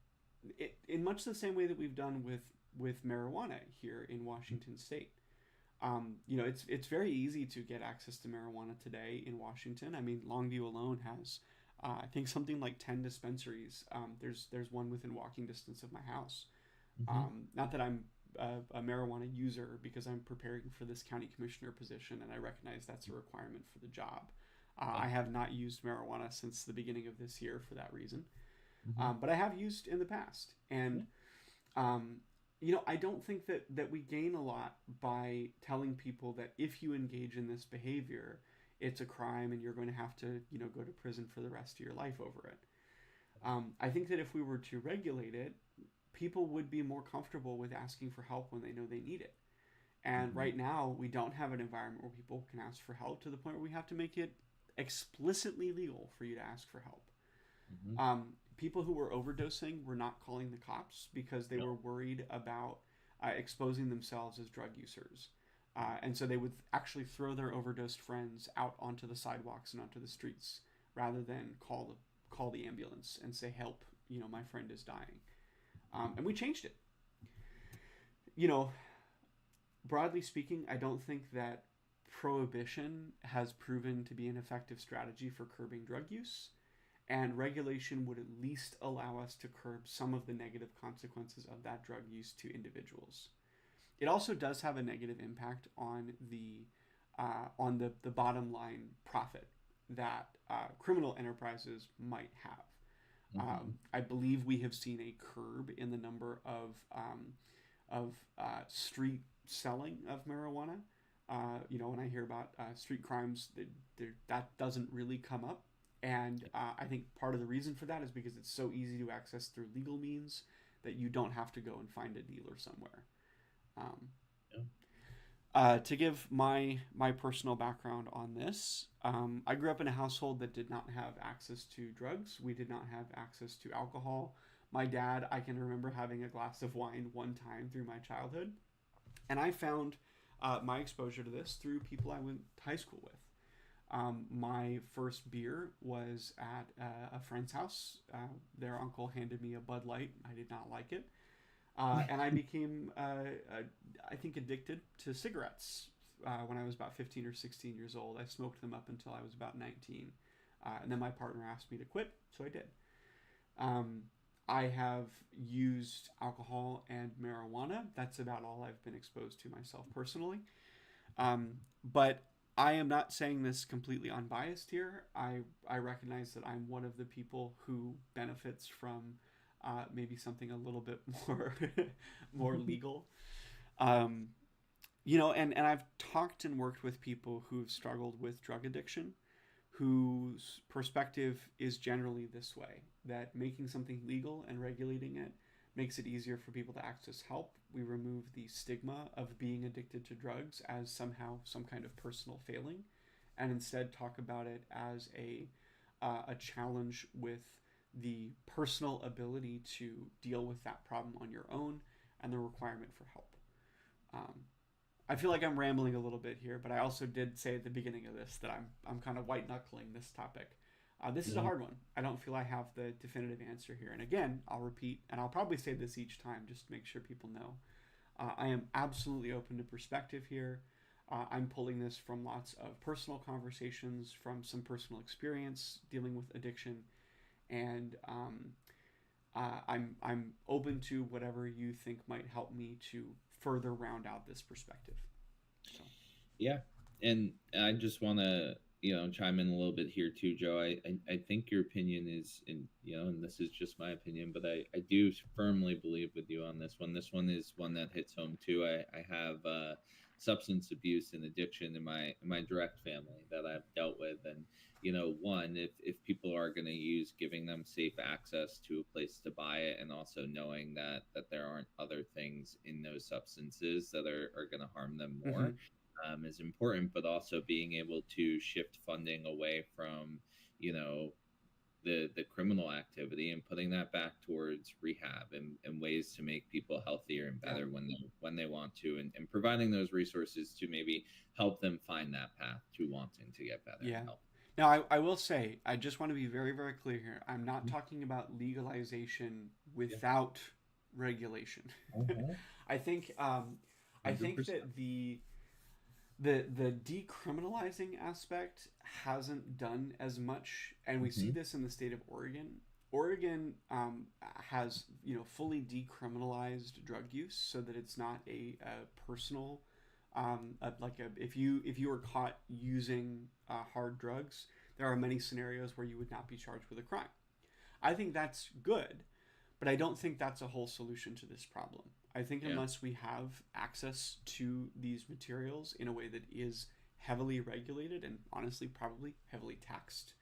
in much the same way that we've done with marijuana here in Washington State. It's very easy to get access to marijuana today in Washington. I mean, Longview alone has, I think, something like 10 dispensaries. There's one within walking distance of my house. Hmm. Not that I'm a marijuana user, because I'm preparing for this county commissioner position, and I recognize that's a requirement for the job. Yeah. I have not used marijuana since the beginning of this year for that reason, Hmm. but I have used in the past, Yeah. and um, I don't think that we gain a lot by telling people that if you engage in this behavior, it's a crime and you're going to have to, go to prison for the rest of your life over it. I think that if we were to regulate it, people would be more comfortable with asking for help when they know they need it. And Hmm. right now, we don't have an environment where people can ask for help, to the point where we have to make it explicitly legal for you to ask for help. Hmm. People who were overdosing were not calling the cops because they No. were worried about exposing themselves as drug users. And so they would actually throw their overdosed friends out onto the sidewalks and onto the streets, rather than call the ambulance and say, "Help! My friend is dying." And we changed it. You know, Broadly speaking, I don't think that prohibition has proven to be an effective strategy for curbing drug use, and regulation would at least allow us to curb some of the negative consequences of that drug use to individuals. It also does have a negative impact on the bottom line profit that criminal enterprises might have. Hmm. I believe we have seen a curb in the number of street selling of marijuana. When I hear about street crimes, that doesn't really come up. And I think part of the reason for that is because it's so easy to access through legal means that you don't have to go and find a dealer somewhere. Um, Yeah. to give my personal background on this, I grew up in a household that did not have access to drugs. We did not have access to alcohol. My dad, I can remember having a glass of wine one time through my childhood, and I found my exposure to this through people I went to high school with. My first beer was at a friend's house. Their uncle handed me a Bud Light. I did not like it. And I became, I think, addicted to cigarettes when I was about 15 or 16 years old. I smoked them up until I was about 19. And then my partner asked me to quit, so I did. Um, I have used alcohol and marijuana. That's about all I've been exposed to myself personally. But I am not saying this completely unbiased here. I recognize that I'm one of the people who benefits from maybe something a little bit more more legal. Um, and I've talked and worked with people who've struggled with drug addiction, whose perspective is generally this way: that making something legal and regulating it makes it easier for people to access help. We remove the stigma of being addicted to drugs as somehow some kind of personal failing, and instead talk about it as a challenge with the personal ability to deal with that problem on your own, and the requirement for help. Um, I feel like I'm rambling a little bit here, but I also did say at the beginning of this that I'm kind of white knuckling this topic. This is a No. hard one. I don't feel I have the definitive answer here. And again, I'll repeat, and I'll probably say this each time just to make sure people know. I am absolutely open to perspective here. I'm pulling this from lots of personal conversations, from some personal experience dealing with addiction, and I'm open to whatever you think might help me to further round out this perspective. So. Yeah, and I just want to chime in a little bit here too, Joe. I think your opinion is in and this is just my opinion, but I do firmly believe with you on this one. This one is one that hits home too. I have substance abuse and addiction in my direct family that I've dealt with, and one, if people are going to use, giving them safe access to a place to buy it, and also knowing that there aren't other things in those substances that are going to harm them Mm-hmm. more, is important, but also being able to shift funding away from, you know, the criminal activity, and putting that back towards rehab, and ways to make people healthier and Yeah. better when they want to, and providing those resources to maybe help them find that path to wanting to get better and Yeah. help. Now, I will say, I just want to be very, very clear here. I'm not talking about legalization Yeah. without regulation. Uh-huh. I think, I think 100%. that The decriminalizing aspect hasn't done as much, and we see Hmm. this in the state of Oregon. Oregon has fully decriminalized drug use so that it's not a personal if you were caught using hard drugs, there are many scenarios where you would not be charged with a crime. I think that's good, but I don't think that's a whole solution to this problem. I think Yeah. unless we have access to these materials in a way that is heavily regulated and honestly probably heavily taxed,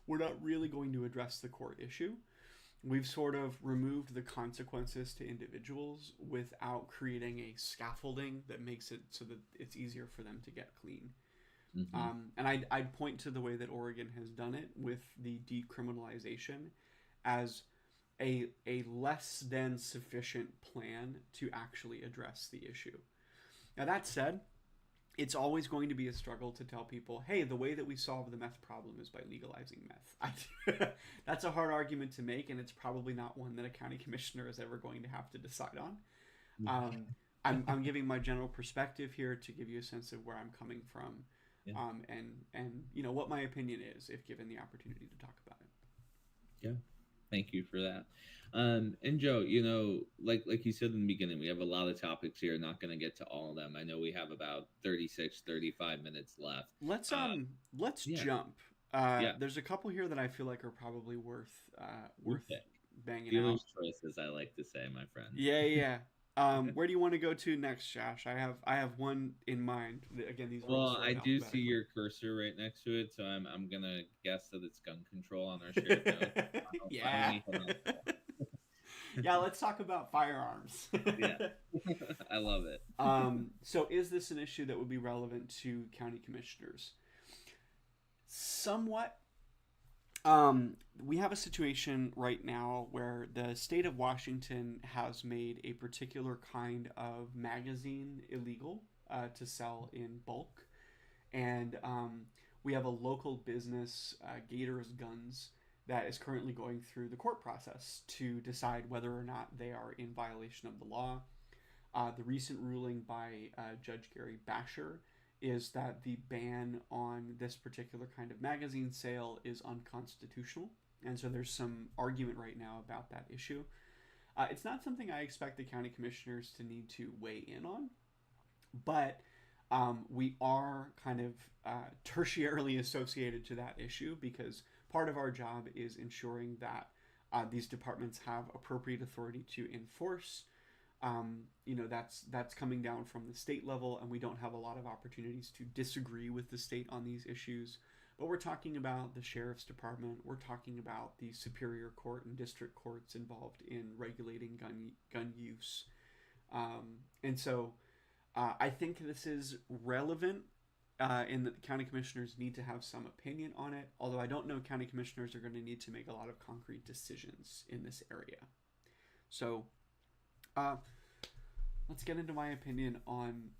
we're not really going to address the core issue. We've sort of removed the consequences to individuals without creating a scaffolding that makes it so that it's easier for them to get clean. Hmm. And I'd point to the way that Oregon has done it with the decriminalization as a less than sufficient plan to actually address the issue. Now, that said, it's always going to be a struggle to tell people, hey, the way that we solve the meth problem is by legalizing meth. That's a hard argument to make, and it's probably not one that a county commissioner is ever going to have to decide on. Um, I'm giving my general perspective here to give you a sense of where I'm coming from, Yeah. and what my opinion is if given the opportunity to talk about it. Yeah. Thank you for that. And Joe, like you said in the beginning, we have a lot of topics here. Not going to get to all of them. I know we have about 36, 35 minutes left. Let's Uh, let's yeah, jump. yeah. There's a couple here that I feel like are probably You worth pick. banging out. Dealer's choice, as I like to say, my friend. Yeah, yeah. Where do you want to go to next, Josh? I have one in mind. Again, these are all Well, sort I of do see alphabetically. your cursor right next to it, so I'm gonna guess that it's gun control on our shared notes. Why don't Yeah. we hit on Yeah, let's talk about firearms. Yeah, I love it. So is this an issue that would be relevant to county commissioners? Somewhat. We have a situation right now where the state of Washington has made a particular kind of magazine illegal to sell in bulk. And we have a local business, Gators Guns, that is currently going through the court process to decide whether or not they are in violation of the law. The recent ruling by Judge Gary Basher is that the ban on this particular kind of magazine sale is unconstitutional. And so there's some argument right now about that issue. It's not something I expect the county commissioners to need to weigh in on, but we are kind of tertiarily associated to that issue because part of our job is ensuring that these departments have appropriate authority to enforce. That's coming down from the state level, and we don't have a lot of opportunities to disagree with the state on these issues. But we're talking about the sheriff's department. We're talking about the superior court and district courts involved in regulating gun use. And so I think this is relevant in that the county commissioners need to have some opinion on it, although I don't know county commissioners are going to need to make a lot of concrete decisions in this area. So uh, let's get into my opinion on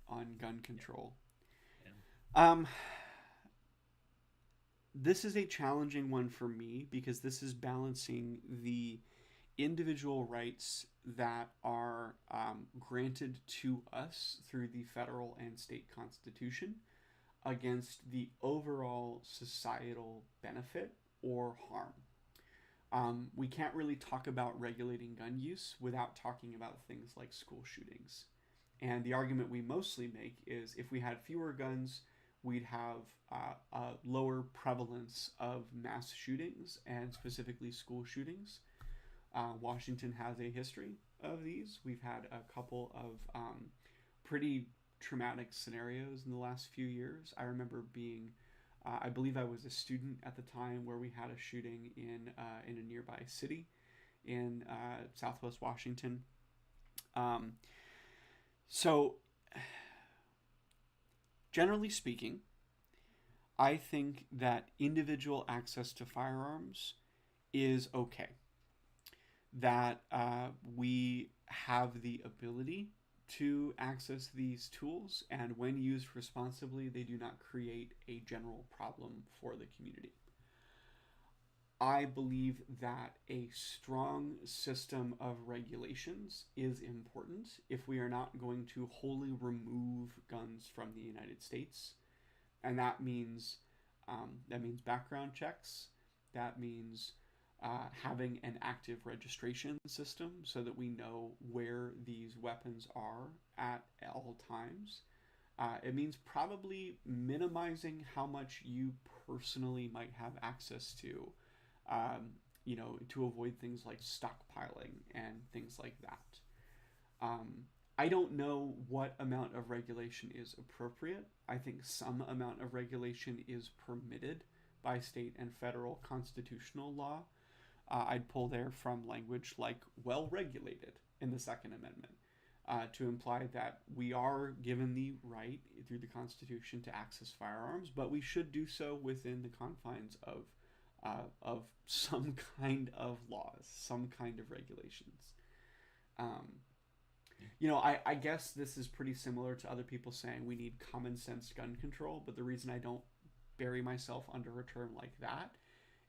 gun control. Yeah. Um, this is a challenging one for me because this is balancing the individual rights that are granted to us through the federal and state constitution against the overall societal benefit or harm. We can't really talk about regulating gun use without talking about things like school shootings. And the argument we mostly make is if we had fewer guns, we'd have a lower prevalence of mass shootings and specifically school shootings. Washington has a history of these. We've had a couple of pretty traumatic scenarios in the last few years. I remember being, I believe I was a student at the time where we had a shooting in a nearby city in Southwest Washington. So, generally speaking, I think that individual access to firearms is okay. That we have the ability to access these tools, and when used responsibly, they do not create a general problem for the community. I believe that a strong system of regulations is important if we are not going to wholly remove guns from the United States, and that means background checks. That means having an active registration system so that we know where these weapons are at all times. It means probably minimizing how much you personally might have access to, to avoid things like stockpiling and things like that. Um, I don't know what amount of regulation is appropriate. I think some amount of regulation is permitted by state and federal constitutional law. I'd pull there from language like well regulated in the Second Amendment to imply that we are given the right through the Constitution to access firearms, but we should do so within the confines of some kind of laws, some kind of regulations. Um, I guess this is pretty similar to other people saying we need common sense gun control, but the reason I don't bury myself under a term like that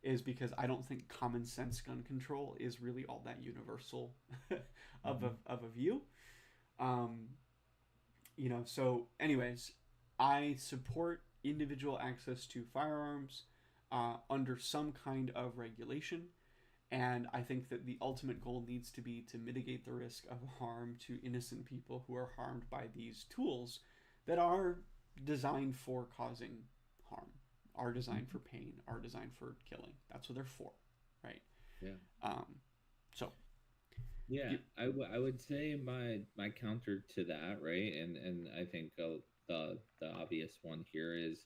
is because I don't think common sense gun control is really all that universal of a view. Um, so, anyways, I support individual access to firearms under some kind of regulation. And I think that the ultimate goal needs to be to mitigate the risk of harm to innocent people who are harmed by these tools that are designed for causing harm, are designed for pain, are designed for killing. That's what they're for, right? Yeah. Um, so Yeah, you, I would say my counter to that, right? And I think the obvious one here is,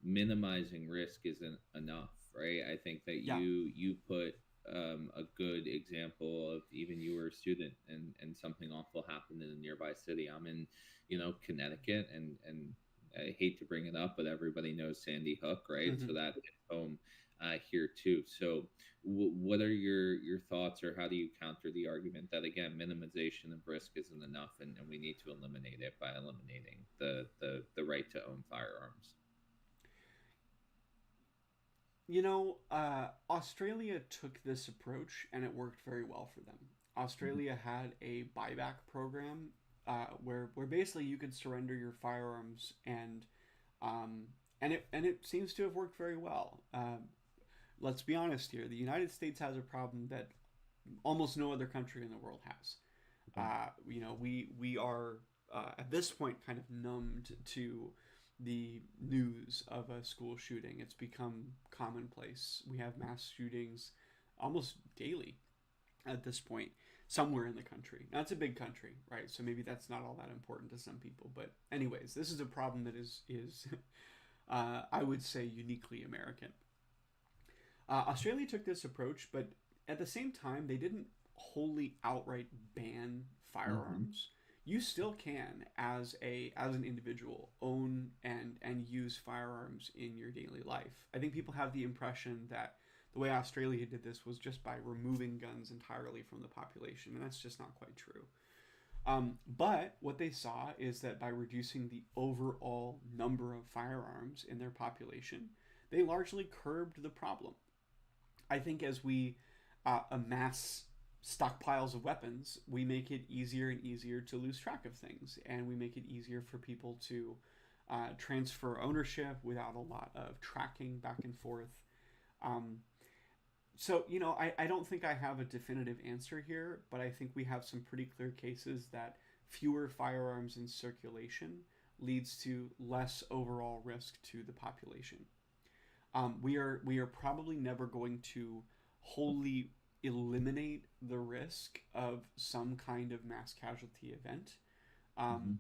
minimizing risk isn't enough, right? I think that yeah, you put a good example of, even you were a student and something awful happened in a nearby city. I'm in, Connecticut, and I hate to bring it up, but everybody knows Sandy Hook, right? mm-hmm. So that hits home here too. So what are your thoughts, or how do you counter the argument that, again, minimization of risk isn't enough, and we need to eliminate it by eliminating the right to own firearms? Australia took this approach and it worked very well for them. Mhm. Australia had a buyback program where basically you could surrender your firearms um, and it seems to have worked very well. Let's be honest here: the United States has a problem that almost no other country in the world has. Okay. We are at this point kind of numbed to the news of a school shooting. It's become commonplace. We have mass shootings almost daily at this point somewhere in the country. Now it's a big country, right? So maybe that's not all that important to some people. But anyways, this is a problem that is I would say uniquely American. Australia took this approach, but at the same time, they didn't wholly outright ban Hmm. firearms. You still can, as an individual, own and use firearms in your daily life. I think people have the impression that the way Australia did this was just by removing guns entirely from the population, and that's just not quite true. But what they saw is that by reducing the overall number of firearms in their population, they largely curbed the problem. I think as we amass stockpiles of weapons, we make it easier and easier to lose track of things, and we make it easier for people to transfer ownership without a lot of tracking back and forth. Um, I don't think I have a definitive answer here, but I think we have some pretty clear cases that fewer firearms in circulation leads to less overall risk to the population. We are probably never going to wholly eliminate the risk of some kind of mass casualty event. Hmm.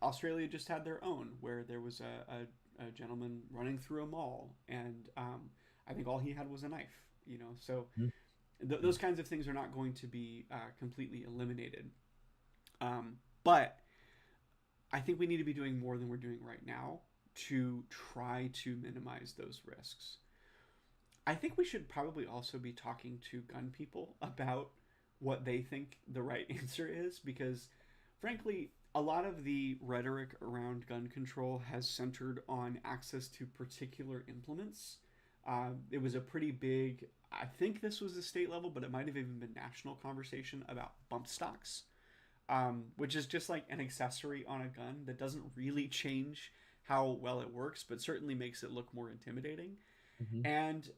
Australia just had their own where there was a gentleman running through a mall, and I think all he had was a knife. So those kinds of things are not going to be completely eliminated. But I think we need to be doing more than we're doing right now to try to minimize those risks. I think we should probably also be talking to gun people about what they think the right answer is because, frankly, a lot of the rhetoric around gun control has centered on access to particular implements It was a pretty big, I think this was a state level, but it might have even been national conversation about bump stocks, which is just like an accessory on a gun that doesn't really change how well it works, but certainly makes it look more intimidating. Hmm. And,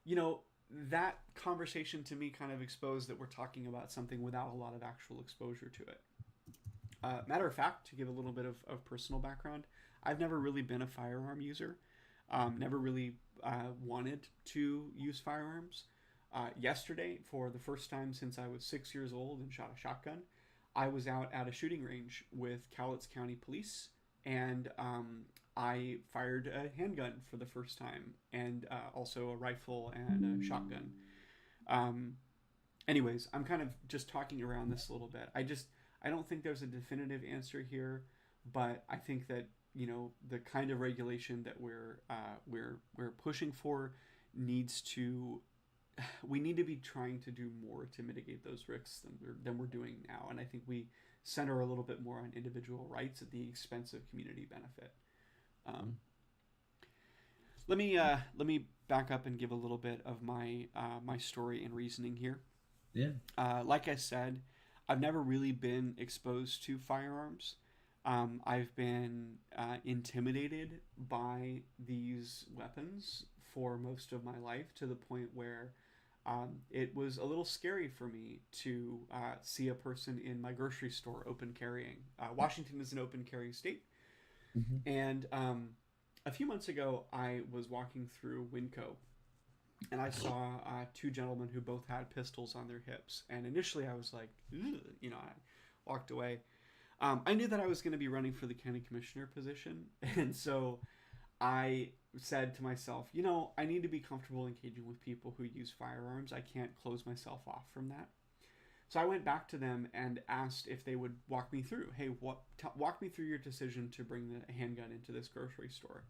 you know, that conversation to me kind of exposed that we're talking about something without a lot of actual exposure to it. Matter of fact, to give a little bit of personal background, I've never really been a firearm user. Never really wanted to use firearms. Yesterday, for the first time since I was 6 years old and shot a shotgun, I was out at a shooting range with Cowlitz County Police, and I fired a handgun for the first time, and also a rifle and a shotgun. Um, Anyways, I'm kind of just talking around this a little bit. I don't think there's a definitive answer here, but I think that the kind of regulation that we're pushing for needs to we need to be trying to do more to mitigate those risks than we're doing now, and I think we center a little bit more on individual rights at the expense of community benefit. Um, let me back up and give a little bit of my story and reasoning here. Yeah. Like I said, I've never really been exposed to firearms. I've been intimidated by these weapons for most of my life, to the point where it was a little scary for me to see a person in my grocery store open carrying. Washington is an open carry state. Hmm. And a few months ago, I was walking through Winco, and I saw two gentlemen who both had pistols on their hips. And initially, I was like, "Ugh," I walked away. I knew that I was going to be running for the county commissioner position, and so I said to myself, I need to be comfortable engaging with people who use firearms. I can't close myself off from that. So I went back to them and asked if they would walk me through. Hey, walk me through your decision to bring the handgun into this grocery store.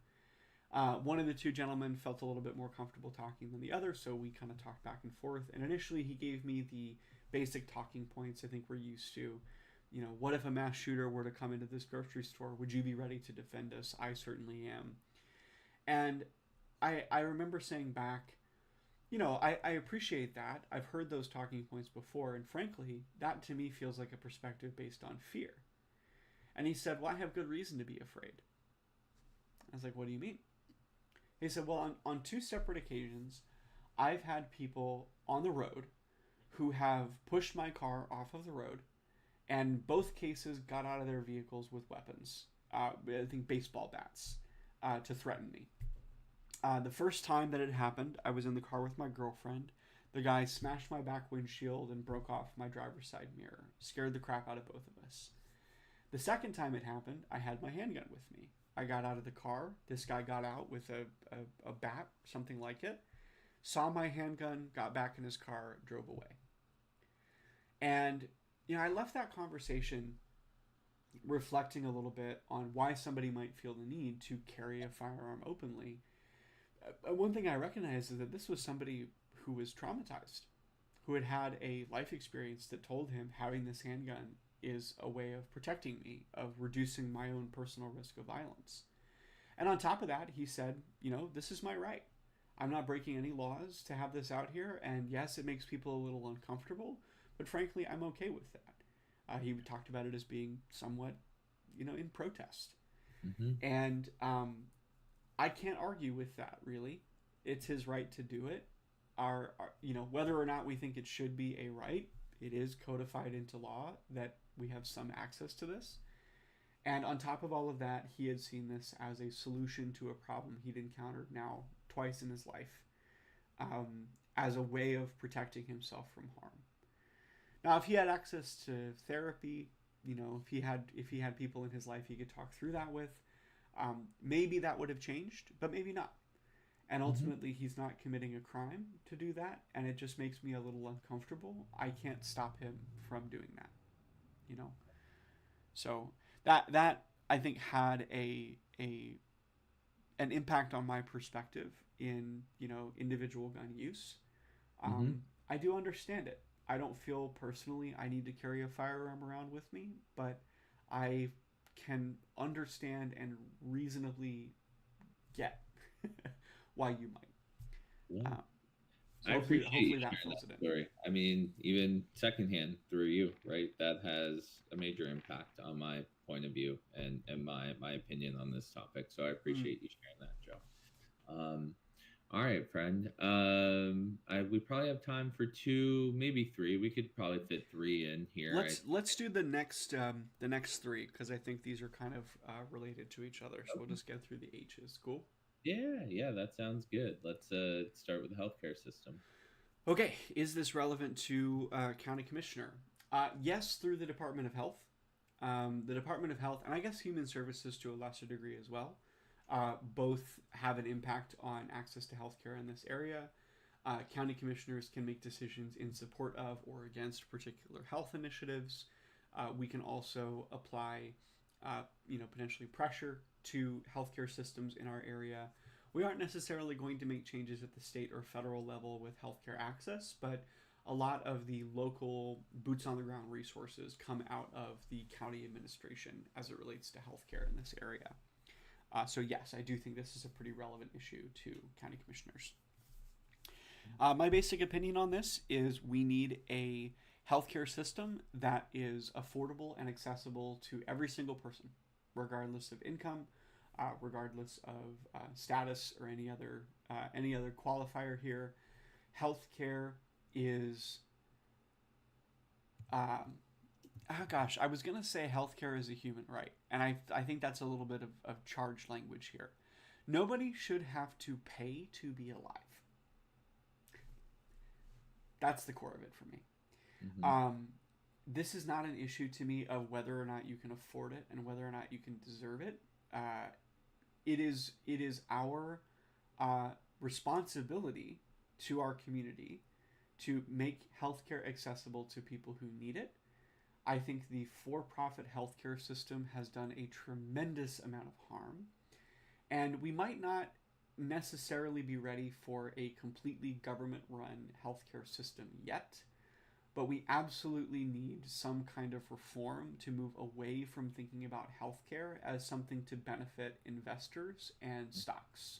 One of the two gentlemen felt a little bit more comfortable talking than the other, so we kind of talked back and forth. And initially, he gave me the basic talking points I think we're used to. What if a mass shooter were to come into this grocery store? Would you be ready to defend us? I certainly am. And I remember saying back, I appreciate that. I've heard those talking points before, and frankly, that to me feels like a perspective based on fear. And he said, well, I have good reason to be afraid. I was like, what do you mean? He said, well, on two separate occasions, I've had people on the road who have pushed my car off of the road, and both cases got out of their vehicles with weapons. I think baseball bats, to threaten me. The first time that it happened, I was in the car with my girlfriend. The guy smashed my back windshield and broke off my driver's side mirror. Scared the crap out of both of us. The second time it happened, I had my handgun with me. I got out of the car. This guy got out with a bat, something like it. Saw my handgun, got back in his car, drove away. And, I left that conversation reflecting a little bit on why somebody might feel the need to carry a firearm openly. One thing I recognize is that this was somebody who was traumatized, who had had a life experience that told him having this handgun is a way of protecting me, of reducing my own personal risk of violence. And on top of that, he said, this is my right. I'm not breaking any laws to have this out here. And yes, it makes people a little uncomfortable, but frankly, I'm okay with that. He talked about it as being somewhat, in protest. Hmm. And I can't argue with that, really. It's his right to do it. Whether or not we think it should be a right, it is codified into law that we have some access to this. And on top of all of that, he had seen this as a solution to a problem he'd encountered now twice in his life, as a way of protecting himself from harm. Now, if he had access to therapy, if he had people in his life he could talk through that with, maybe that would have changed, but maybe not. And ultimately, he's not committing a crime to do that, and it just makes me a little uncomfortable. I can't stop him from doing that, So that I think had an impact on my perspective in individual gun use. Hmm. I do understand it. I don't feel personally I need to carry a firearm around with me, but I can understand and reasonably get why you might. Yeah. Uh, so I appreciate you hopefully that sharing fills it that in. story. I mean, even secondhand through you, right? That has a major impact on my point of view and my opinion on this topic. So I Mm. appreciate you sharing that, Joe. All right, friend. We probably have time for two, maybe three. We could probably fit three in here. Let's do the next three because I think these are kind of related to each other. So we'll Okay. just get through the H's. Cool. Yeah, yeah, that sounds good. Let's start with the healthcare system. Okay, is this relevant to county commissioner? Yes, through the Department of Health. The Department of Health, and I guess Human Services to a lesser degree as well, both have an impact on access to healthcare in this area. County commissioners can make decisions in support of or against particular health initiatives. We can also apply, potentially pressure to healthcare systems in our area. We aren't necessarily going to make changes at the state or federal level with healthcare access, but a lot of the local boots on the ground resources come out of the county administration as it relates to healthcare in this area. So yes, I do think this is a pretty relevant issue to county commissioners. My basic opinion on this is we need a healthcare system that is affordable and accessible to every single person, regardless of income, regardless of status or any other qualifier here. Healthcare is gosh, I was gonna say healthcare is a human right, and I think that's a little bit of charged language here. Nobody should have to pay to be alive. That's the core of it for me. Hmm. Um, this is not an issue to me of whether or not you can afford it and whether or not you can deserve it. It is our uh, responsibility to our community to make healthcare accessible to people who need it. I think the for-profit healthcare system has done a tremendous amount of harm, and we might not necessarily be ready for a completely government-run healthcare system yet, but we absolutely need some kind of reform to move away from thinking about healthcare as something to benefit investors and stocks.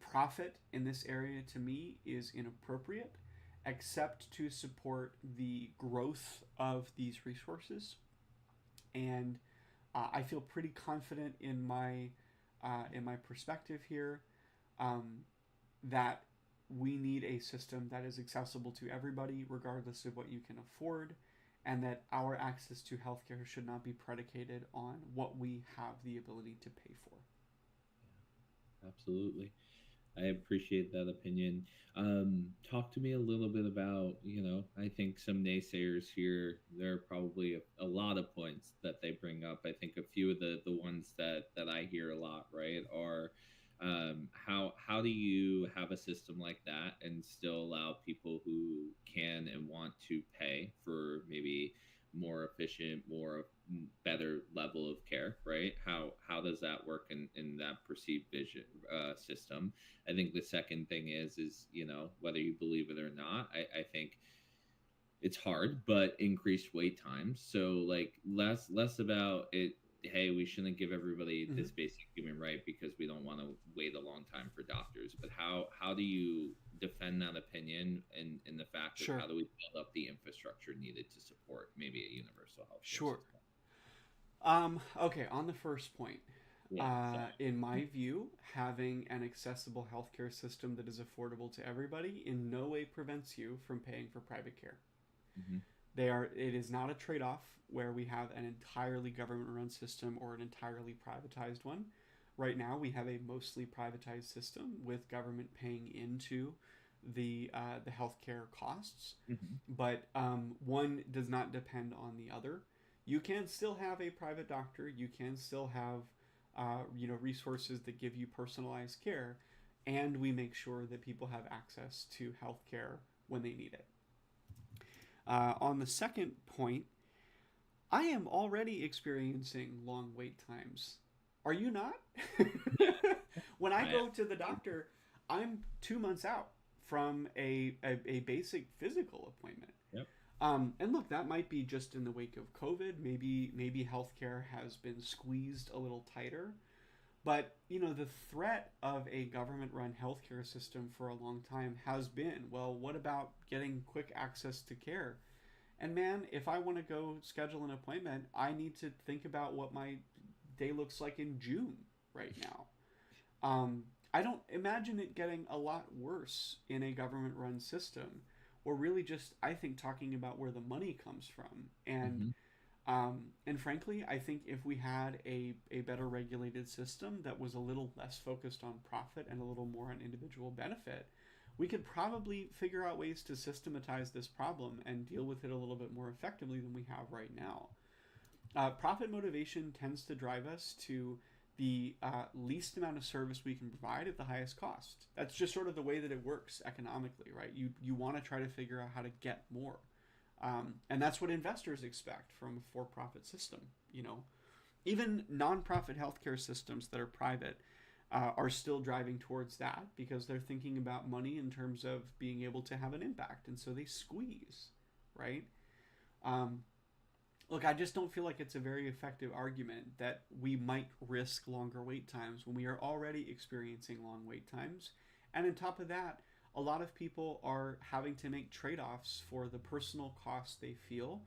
Profit in this area to me is inappropriate, except to support the growth of these resources. And I feel pretty confident in my perspective here, um, that we need a system that is accessible to everybody, regardless of what you can afford, and that our access to healthcare should not be predicated on what we have the ability to pay for. Absolutely. I appreciate that opinion. Talk to me a little bit about, I think some naysayers here, there are probably a lot of points that they bring up. I think a few of the ones that I hear a lot, right, are how do you have a system like that and still allow people who can and want to pay for maybe more efficient, more better level of care, right? How does that work in that perceived vision system? I think the second thing is whether you believe it or not, I think it's hard, but increased wait times. So like less about it. Hey, we shouldn't give everybody Mm-hmm. this basic human right because we don't want to wait a long time for doctors. But how do you defend that opinion and in the fact of Sure. how do we build up the infrastructure needed to support maybe a universal healthcare Sure. system? Okay, on the first point, Yeah. Sorry. in my view, having an accessible healthcare system that is affordable to everybody in no way prevents you from paying for private care. Hmm. It is not a trade-off where we have an entirely government-run system or an entirely privatized one. Right now, we have a mostly privatized system with government paying into the healthcare costs, Hmm. but one does not depend on the other. You can still have a private doctor. You can still have resources that give you personalized care, and we make sure that people have access to healthcare when they need it. On the second point, I am already experiencing long wait times. Are you not? When I I go to the doctor, I'm 2 months out from a basic physical appointment. Yep. And look, that might be just in the wake of COVID. Maybe healthcare has been squeezed a little tighter. But, the threat of a government run healthcare system for a long time has been, well, what about getting quick access to care? And man, if I want to go schedule an appointment, I need to think about what my day looks like in June right now. Um, I don't imagine it getting a lot worse in a government run system. We're really just, I think, talking about where the money comes from. Hmm. And frankly, I think if we had a better regulated system that was a little less focused on profit and a little more on individual benefit, we could probably figure out ways to systematize this problem and deal with it a little bit more effectively than we have right now. Profit motivation tends to drive us to the least amount of service we can provide at the highest cost. That's just sort of the way that it works economically, right? You want to try to figure out how to get more, and that's what investors expect from a for-profit system. Even nonprofit healthcare systems that are private are still driving towards that because they're thinking about money in terms of being able to have an impact, and so they squeeze, right? Um, Look, I just don't feel like it's a very effective argument that we might risk longer wait times when we are already experiencing long wait times. And on top of that, a lot of people are having to make trade offs for the personal costs they feel,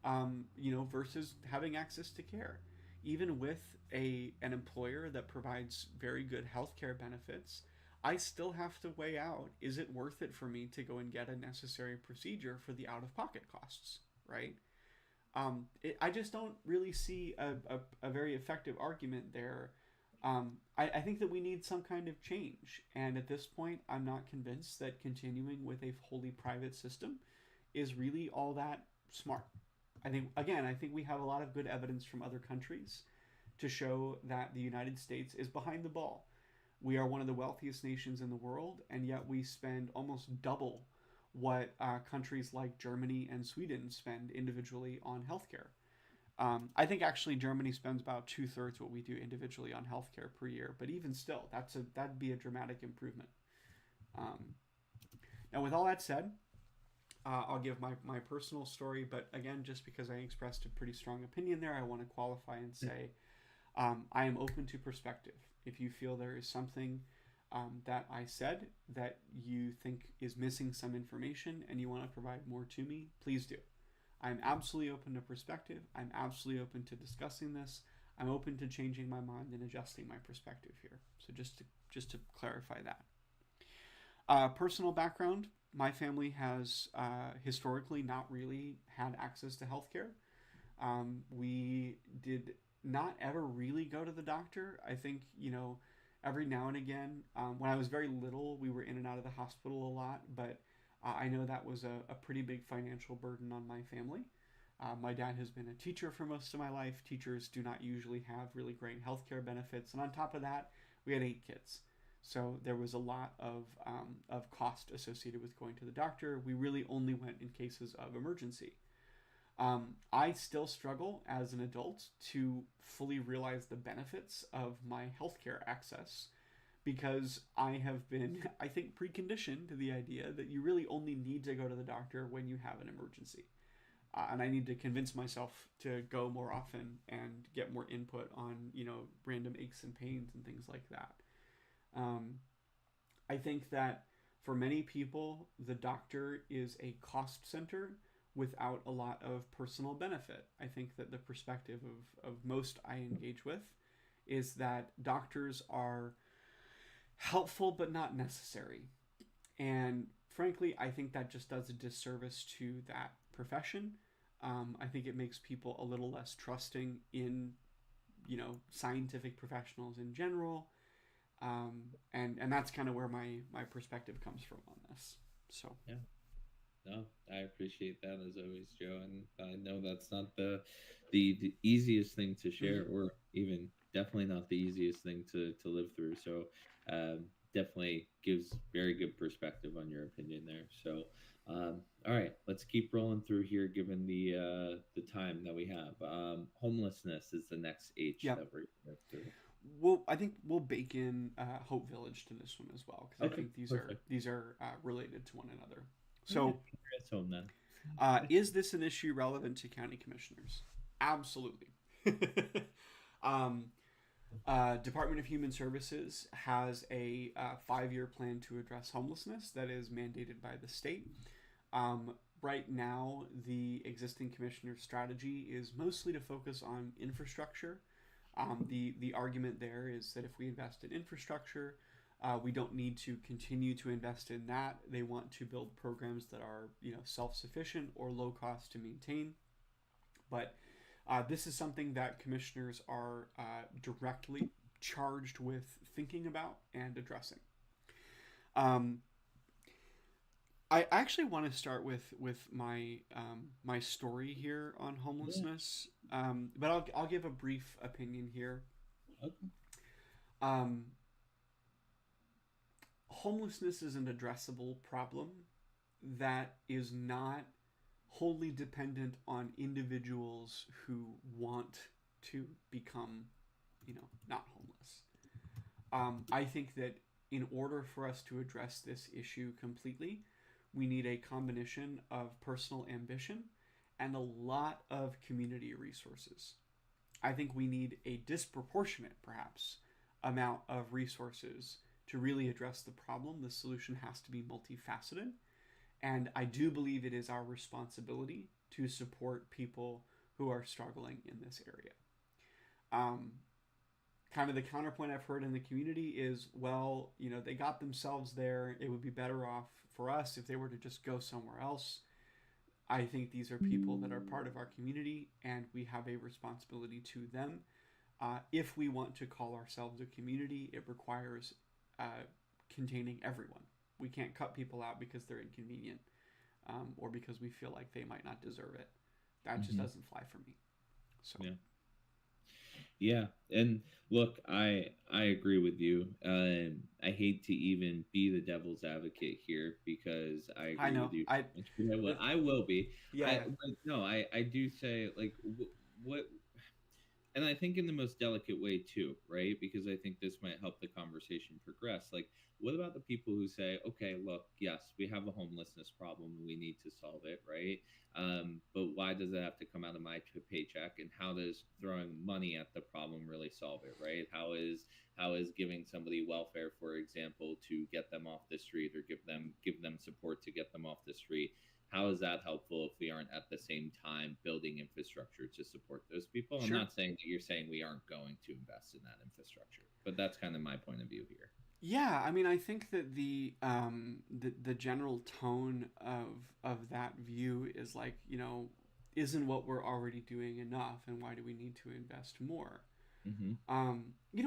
versus having access to care. Even with an employer that provides very good healthcare benefits, I still have to weigh out, is it worth it for me to go and get a necessary procedure for the out of pocket costs, right? I just don't really see a very effective argument there. I think that we need some kind of change. And at this point, I'm not convinced that continuing with a wholly private system is really all that smart. I think we have a lot of good evidence from other countries to show that the United States is behind the ball. We are one of the wealthiest nations in the world, and yet we spend almost double what countries like Germany and Sweden spend individually on healthcare. I think actually Germany spends about 2/3 what we do individually on healthcare per year, but even still, that'd be a dramatic improvement. Um, Now, with all that said, I'll give my personal story, but again, just because I expressed a pretty strong opinion there, I want to qualify and say I am open to perspective. If you feel there is something that I said that you think is missing some information and you want to provide more to me, please do. I'm absolutely open to perspective. I'm absolutely open to discussing this. I'm open to changing my mind and adjusting my perspective here. So just to clarify that. Personal background: my family has historically not really had access to healthcare. We did not ever really go to the doctor. I think, every now and again, when I was very little, we were in and out of the hospital a lot, but I know that was a pretty big financial burden on my family. My dad has been a teacher for most of my life. Teachers do not usually have really great healthcare benefits. And on top of that, we had 8 kids. So there was a lot of cost associated with going to the doctor. We really only went in cases of emergency. I still struggle as an adult to fully realize the benefits of my healthcare access because I have been, I think, preconditioned to the idea that you really only need to go to the doctor when you have an emergency. And I need to convince myself to go more often and get more input on, random aches and pains and things like that. Um, I think that for many people, the doctor is a cost center without a lot of personal benefit. I think that the perspective of most I engage with is that doctors are helpful but not necessary. And frankly, I think that just does a disservice to that profession. I think it makes people a little less trusting in, scientific professionals in general. And that's kind of where my perspective comes from on this. So Yeah. No, I appreciate that as always, Joe, and I know that's not the easiest thing to share, mhm. or even definitely not the easiest thing to live through. So, definitely gives very good perspective on your opinion there. So, all right, let's keep rolling through here, given the time that we have. Homelessness is the next H Yeah. that we're going through. I think we'll bake in Hope Village to this one as well because I Okay, think these are perfect. these are related to one another. All right, So, let's home then. is this an issue relevant to county commissioners? Absolutely. um, Department of Human Services has a 5-year plan to address homelessness that is mandated by the state. Right now, the existing commissioner's strategy is mostly to focus on infrastructure. The argument there is that if we invest in infrastructure, we don't need to continue to invest in that. They want to build programs that are, self-sufficient or low cost to maintain. But this is something that commissioners are directly charged with thinking about and addressing. Um, I actually want to start with my story here on Yeah. homelessness, but I'll give a brief opinion here. Okay. Um, Homelessness is an addressable problem that is not wholly dependent on individuals who want to become, not homeless. I think that in order for us to address this issue completely, we need a combination of personal ambition and a lot of community resources. I think we need a disproportionate, perhaps, amount of resources to really address the problem. The solution has to be multifaceted. And I do believe it is our responsibility to support people who are struggling in this area. Um, Kind of the counterpoint I've heard in the community is, well, they got themselves there. It would be better off for us if they were to just go somewhere else. I think these are people that are part of our community, and we have a responsibility to them. If we want to call ourselves a community, it requires containing everyone. We can't cut people out because they're inconvenient, or because we feel like they might not deserve it. That just Mm-hmm. doesn't fly for me. So, Yeah. Yeah, and look, I agree with you. I hate to even be the devil's advocate here because I I agree know. with you so much. But I will be. Yeah, yeah. But no, I do say like what, and I think in the most delicate way too, right? Because I think this might help the conversation progress. Like, what about the people who say, okay, look, yes, we have a homelessness problem and we need to solve it, right? But why does it have to come out of my paycheck? And how does throwing money at the problem really solve it, right? How is giving somebody welfare, for example, to get them off the street or give them support to get them off the street? How is that helpful if we aren't at the same time building infrastructure to support those people? I'm Sure. not saying that you're saying we aren't going to invest in that infrastructure, but that's kind of my point of view here. Yeah, I mean, I think that the general tone of that view is like, isn't what we're already doing enough, and why do we need to invest more? Mm-hmm.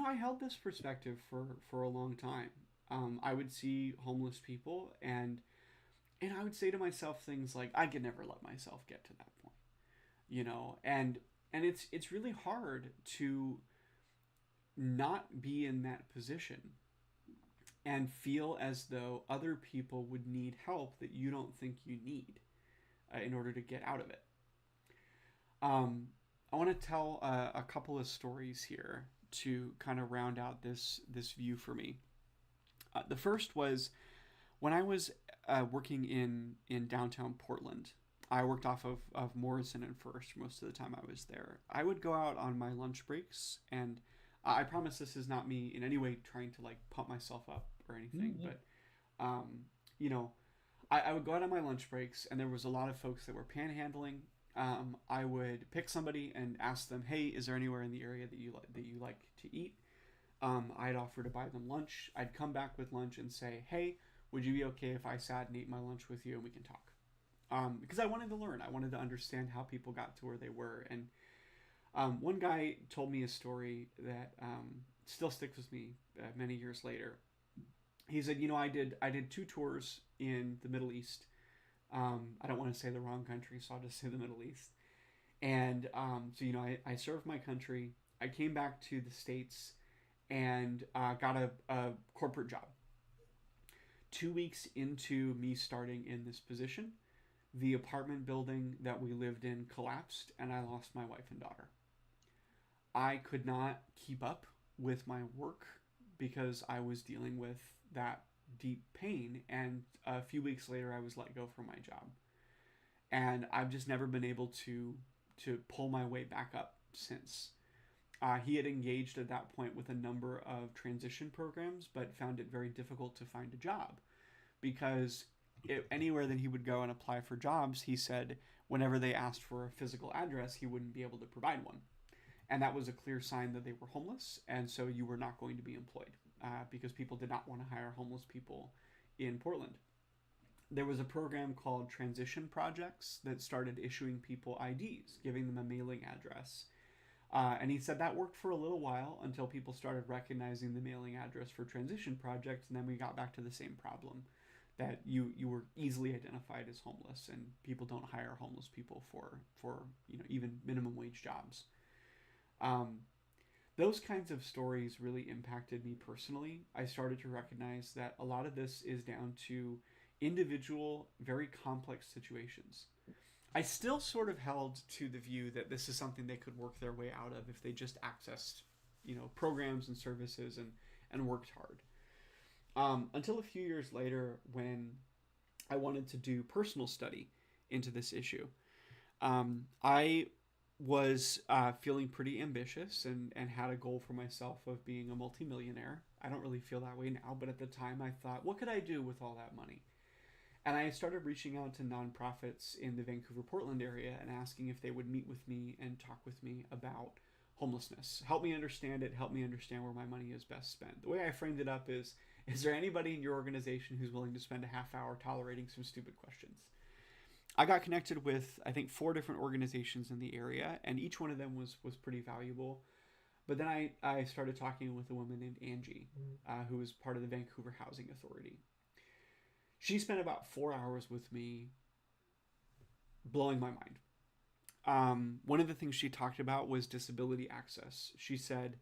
I held this perspective for a long time. I would see homeless people, and I would say to myself things like, I could never let myself get to that point, and it's really hard to not be in that position and feel as though other people would need help that you don't think you need, in order to get out of it. Um, I want to tell a couple of stories here to kind of round out this view for me. The first was when I was working in downtown Portland. I worked off of Morrison and First most of the time I was there. I would go out on my lunch breaks, and I promise this is not me in any way trying to like pump myself up or anything, Mm-hmm. but um, you know, I would go out on my lunch breaks, and there was a lot of folks that were panhandling. I would pick somebody and ask them, "Hey, is there anywhere in the area that you like to eat?" I'd offer to buy them lunch. I'd come back with lunch and say, "Hey, would you be okay if I sat and ate my lunch with you and we can talk?" Because I wanted to learn. I wanted to understand how people got to where they were. And one guy told me a story that still sticks with me many years later. He said, I did 2 tours in the Middle East. I don't want to say the wrong country, so I'll just say the Middle East. And so I served my country. I came back to the States and got a corporate job. 2 weeks into me starting in this position, the apartment building that we lived in collapsed, and I lost my wife and daughter. I could not keep up with my work because I was dealing with that deep pain. And a few weeks later, I was let go from my job, and I've just never been able to pull my way back up since. He had engaged at that point with a number of transition programs, but found it very difficult to find a job because anywhere that he would go and apply for jobs, he said whenever they asked for a physical address, he wouldn't be able to provide one. And that was a clear sign that they were homeless, and so you were not going to be employed because people did not want to hire homeless people in Portland. There was a program called Transition Projects that started issuing people IDs, giving them a mailing address. And he said that worked for a little while until people started recognizing the mailing address for transition projects, and then we got back to the same problem that you were easily identified as homeless, and people don't hire homeless people for even minimum wage jobs. Um, those kinds of stories really impacted me personally. I started to recognize that a lot of this is down to individual, very complex situations. I still sort of held to the view that this is something they could work their way out of if they just accessed, programs and services and worked hard. Until a few years later, when I wanted to do personal study into this issue, I was feeling pretty ambitious and had a goal for myself of being a multimillionaire. I don't really feel that way now, but at the time I thought, what could I do with all that money? And I started reaching out to nonprofits in the Vancouver, Portland area and asking if they would meet with me and talk with me about homelessness. Help me understand it, help me understand where my money is best spent. The way I framed it up is there anybody in your organization who's willing to spend a half hour tolerating some stupid questions? I got connected with, I think, 4 different organizations in the area, and each one of them was pretty valuable. But then I started talking with a woman named Angie, who was part of the Vancouver Housing Authority. She spent about 4 hours with me blowing my mind. One of the things she talked about was disability access. She said,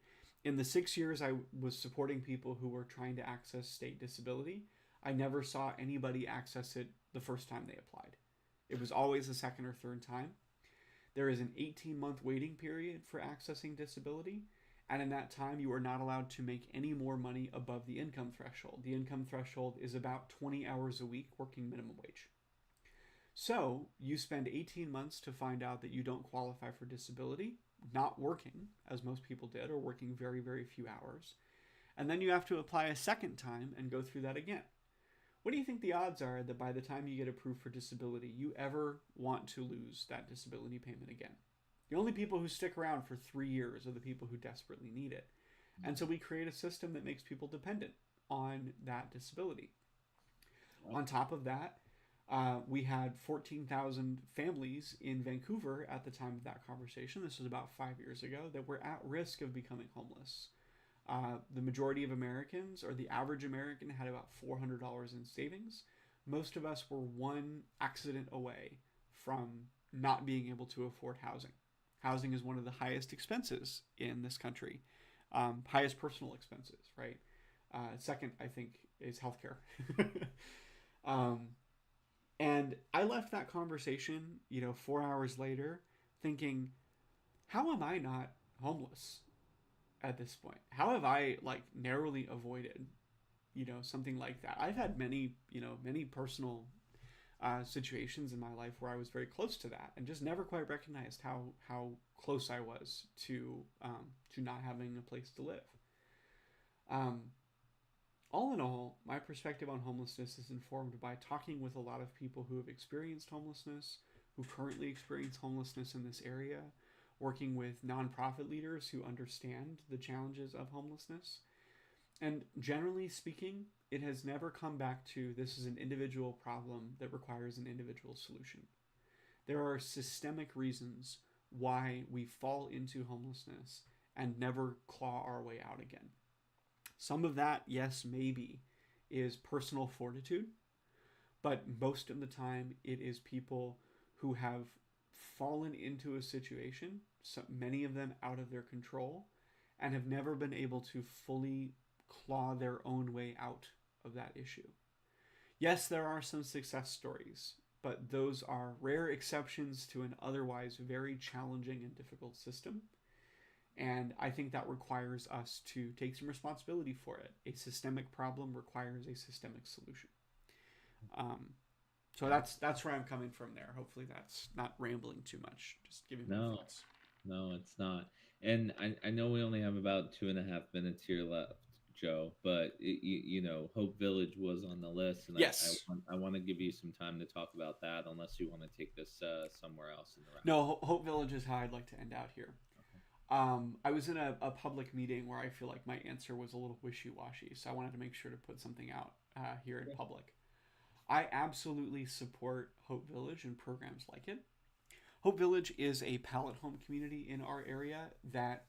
in the 6 years I was supporting people who were trying to access state disability, I never saw anybody access it the first time they applied. It was always the second or third time. There is an 18-month waiting period for accessing disability, and in that time you are not allowed to make any more money above the income threshold. The income threshold is about 20 hours a week working minimum wage. So you spend 18 months to find out that you don't qualify for disability, not working, as most people did, or working very, very few hours. And then you have to apply a second time and go through that again. What do you think the odds are that by the time you get approved for disability, you ever want to lose that disability payment again? The only people who stick around for 3 years are the people who desperately need it. And so we create a system that makes people dependent on that disability. On top of that, we had 14,000 families in Vancouver at the time of that conversation. This was about 5 years ago, that were at risk of becoming homeless. The majority of Americans, or the average American, had about $400 in savings. Most of us were one accident away from not being able to afford housing. Housing is one of the highest expenses in this country, highest personal expenses, right? Second, I think, is healthcare. And I left that conversation, 4 hours later, thinking, how am I not homeless at this point? How have I narrowly avoided, something like that? I've had many personal situations in my life where I was very close to that, and just never quite recognized how close I was to not having a place to live. All in all, my perspective on homelessness is informed by talking with a lot of people who have experienced homelessness, who currently experience homelessness in this area, working with nonprofit leaders who understand the challenges of homelessness. And generally speaking, it has never come back to this is an individual problem that requires an individual solution. There are systemic reasons why we fall into homelessness and never claw our way out again. Some of that, yes, maybe, is personal fortitude, but most of the time it is people who have fallen into a situation, so many of them out of their control, and have never been able to fully claw their own way out of that issue. Yes, there are some success stories, but those are rare exceptions to an otherwise very challenging and difficult system. And I think that requires us to take some responsibility for it. A systemic problem requires a systemic solution. So that's where I'm coming from there. Hopefully that's not rambling too much. Just giving my thoughts. No, it's not. And I know we only have about 2.5 minutes here left, Joe, but Hope Village was on the list, and Yes. I want to give you some time to talk about that, unless you want to take this somewhere else in the wrap No, up. Hope Village is how I'd like to end out here. Okay. I was in a public meeting where I feel like my answer was a little wishy washy, so I wanted to make sure to put something out here in Yeah. public. I absolutely support Hope Village and programs like it. Hope Village is a pallet home community in our area that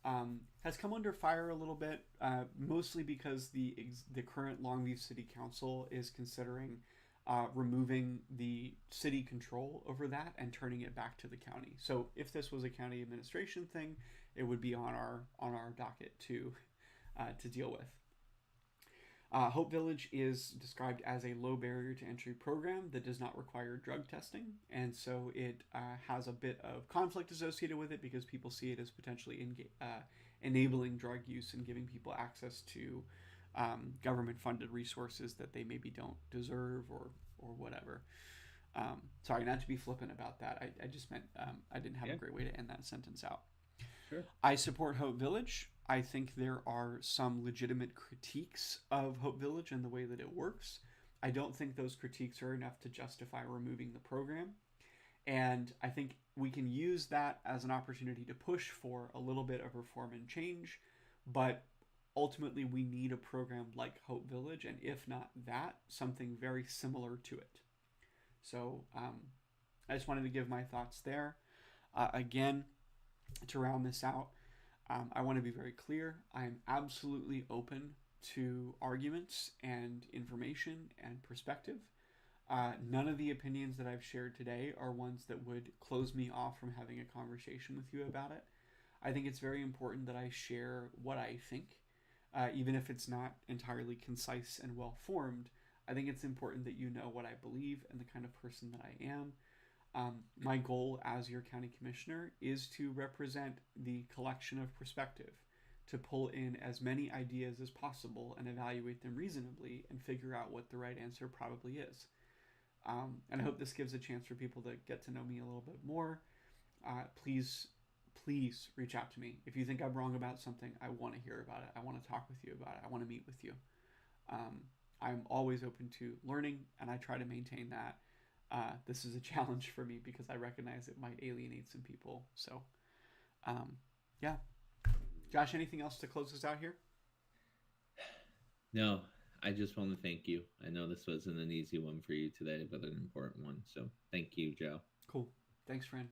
has come under fire a little bit, mostly because the current Longview City Council is considering removing the city control over that and turning it back to the county. So if this was a county administration thing, it would be on our docket to deal with. Hope Village is described as a low barrier to entry program that does not require drug testing, and so it has a bit of conflict associated with it because people see it as potentially enabling drug use and giving people access to government-funded resources that they maybe don't deserve or whatever. Sorry, not to be flippant about that. I just meant I didn't have a Yeah. great way to end that sentence out. Sure. I support Hope Village. I think there are some legitimate critiques of Hope Village and the way that it works. I don't think those critiques are enough to justify removing the program. And I think we can use that as an opportunity to push for a little bit of reform and change. But ultimately, we need a program like Hope Village, and if not that, something very similar to it. So I just wanted to give my thoughts there. Again, to round this out, I want to be very clear. I am absolutely open to arguments and information and perspective. None of the opinions that I've shared today are ones that would close me off from having a conversation with you about it. I think it's very important that I share what I think, even if it's not entirely concise and well formed. I think it's important that you know what I believe and the kind of person that I am. My goal as your county commissioner is to represent the collection of perspective, to pull in as many ideas as possible and evaluate them reasonably and figure out what the right answer probably is. And I hope this gives a chance for people to get to know me a little bit more. Please, please reach out to me. If you think I'm wrong about something, I want to hear about it. I want to talk with you about it. I want to meet with you. Um, I'm always open to learning, and I try to maintain that. This is a challenge for me because I recognize it might alienate some people. So, um, yeah. Josh, anything else to close us out here? No, I just want to thank you. I know this wasn't an easy one for you today, but an important one. So thank you, Joe. Cool. Thanks, friend.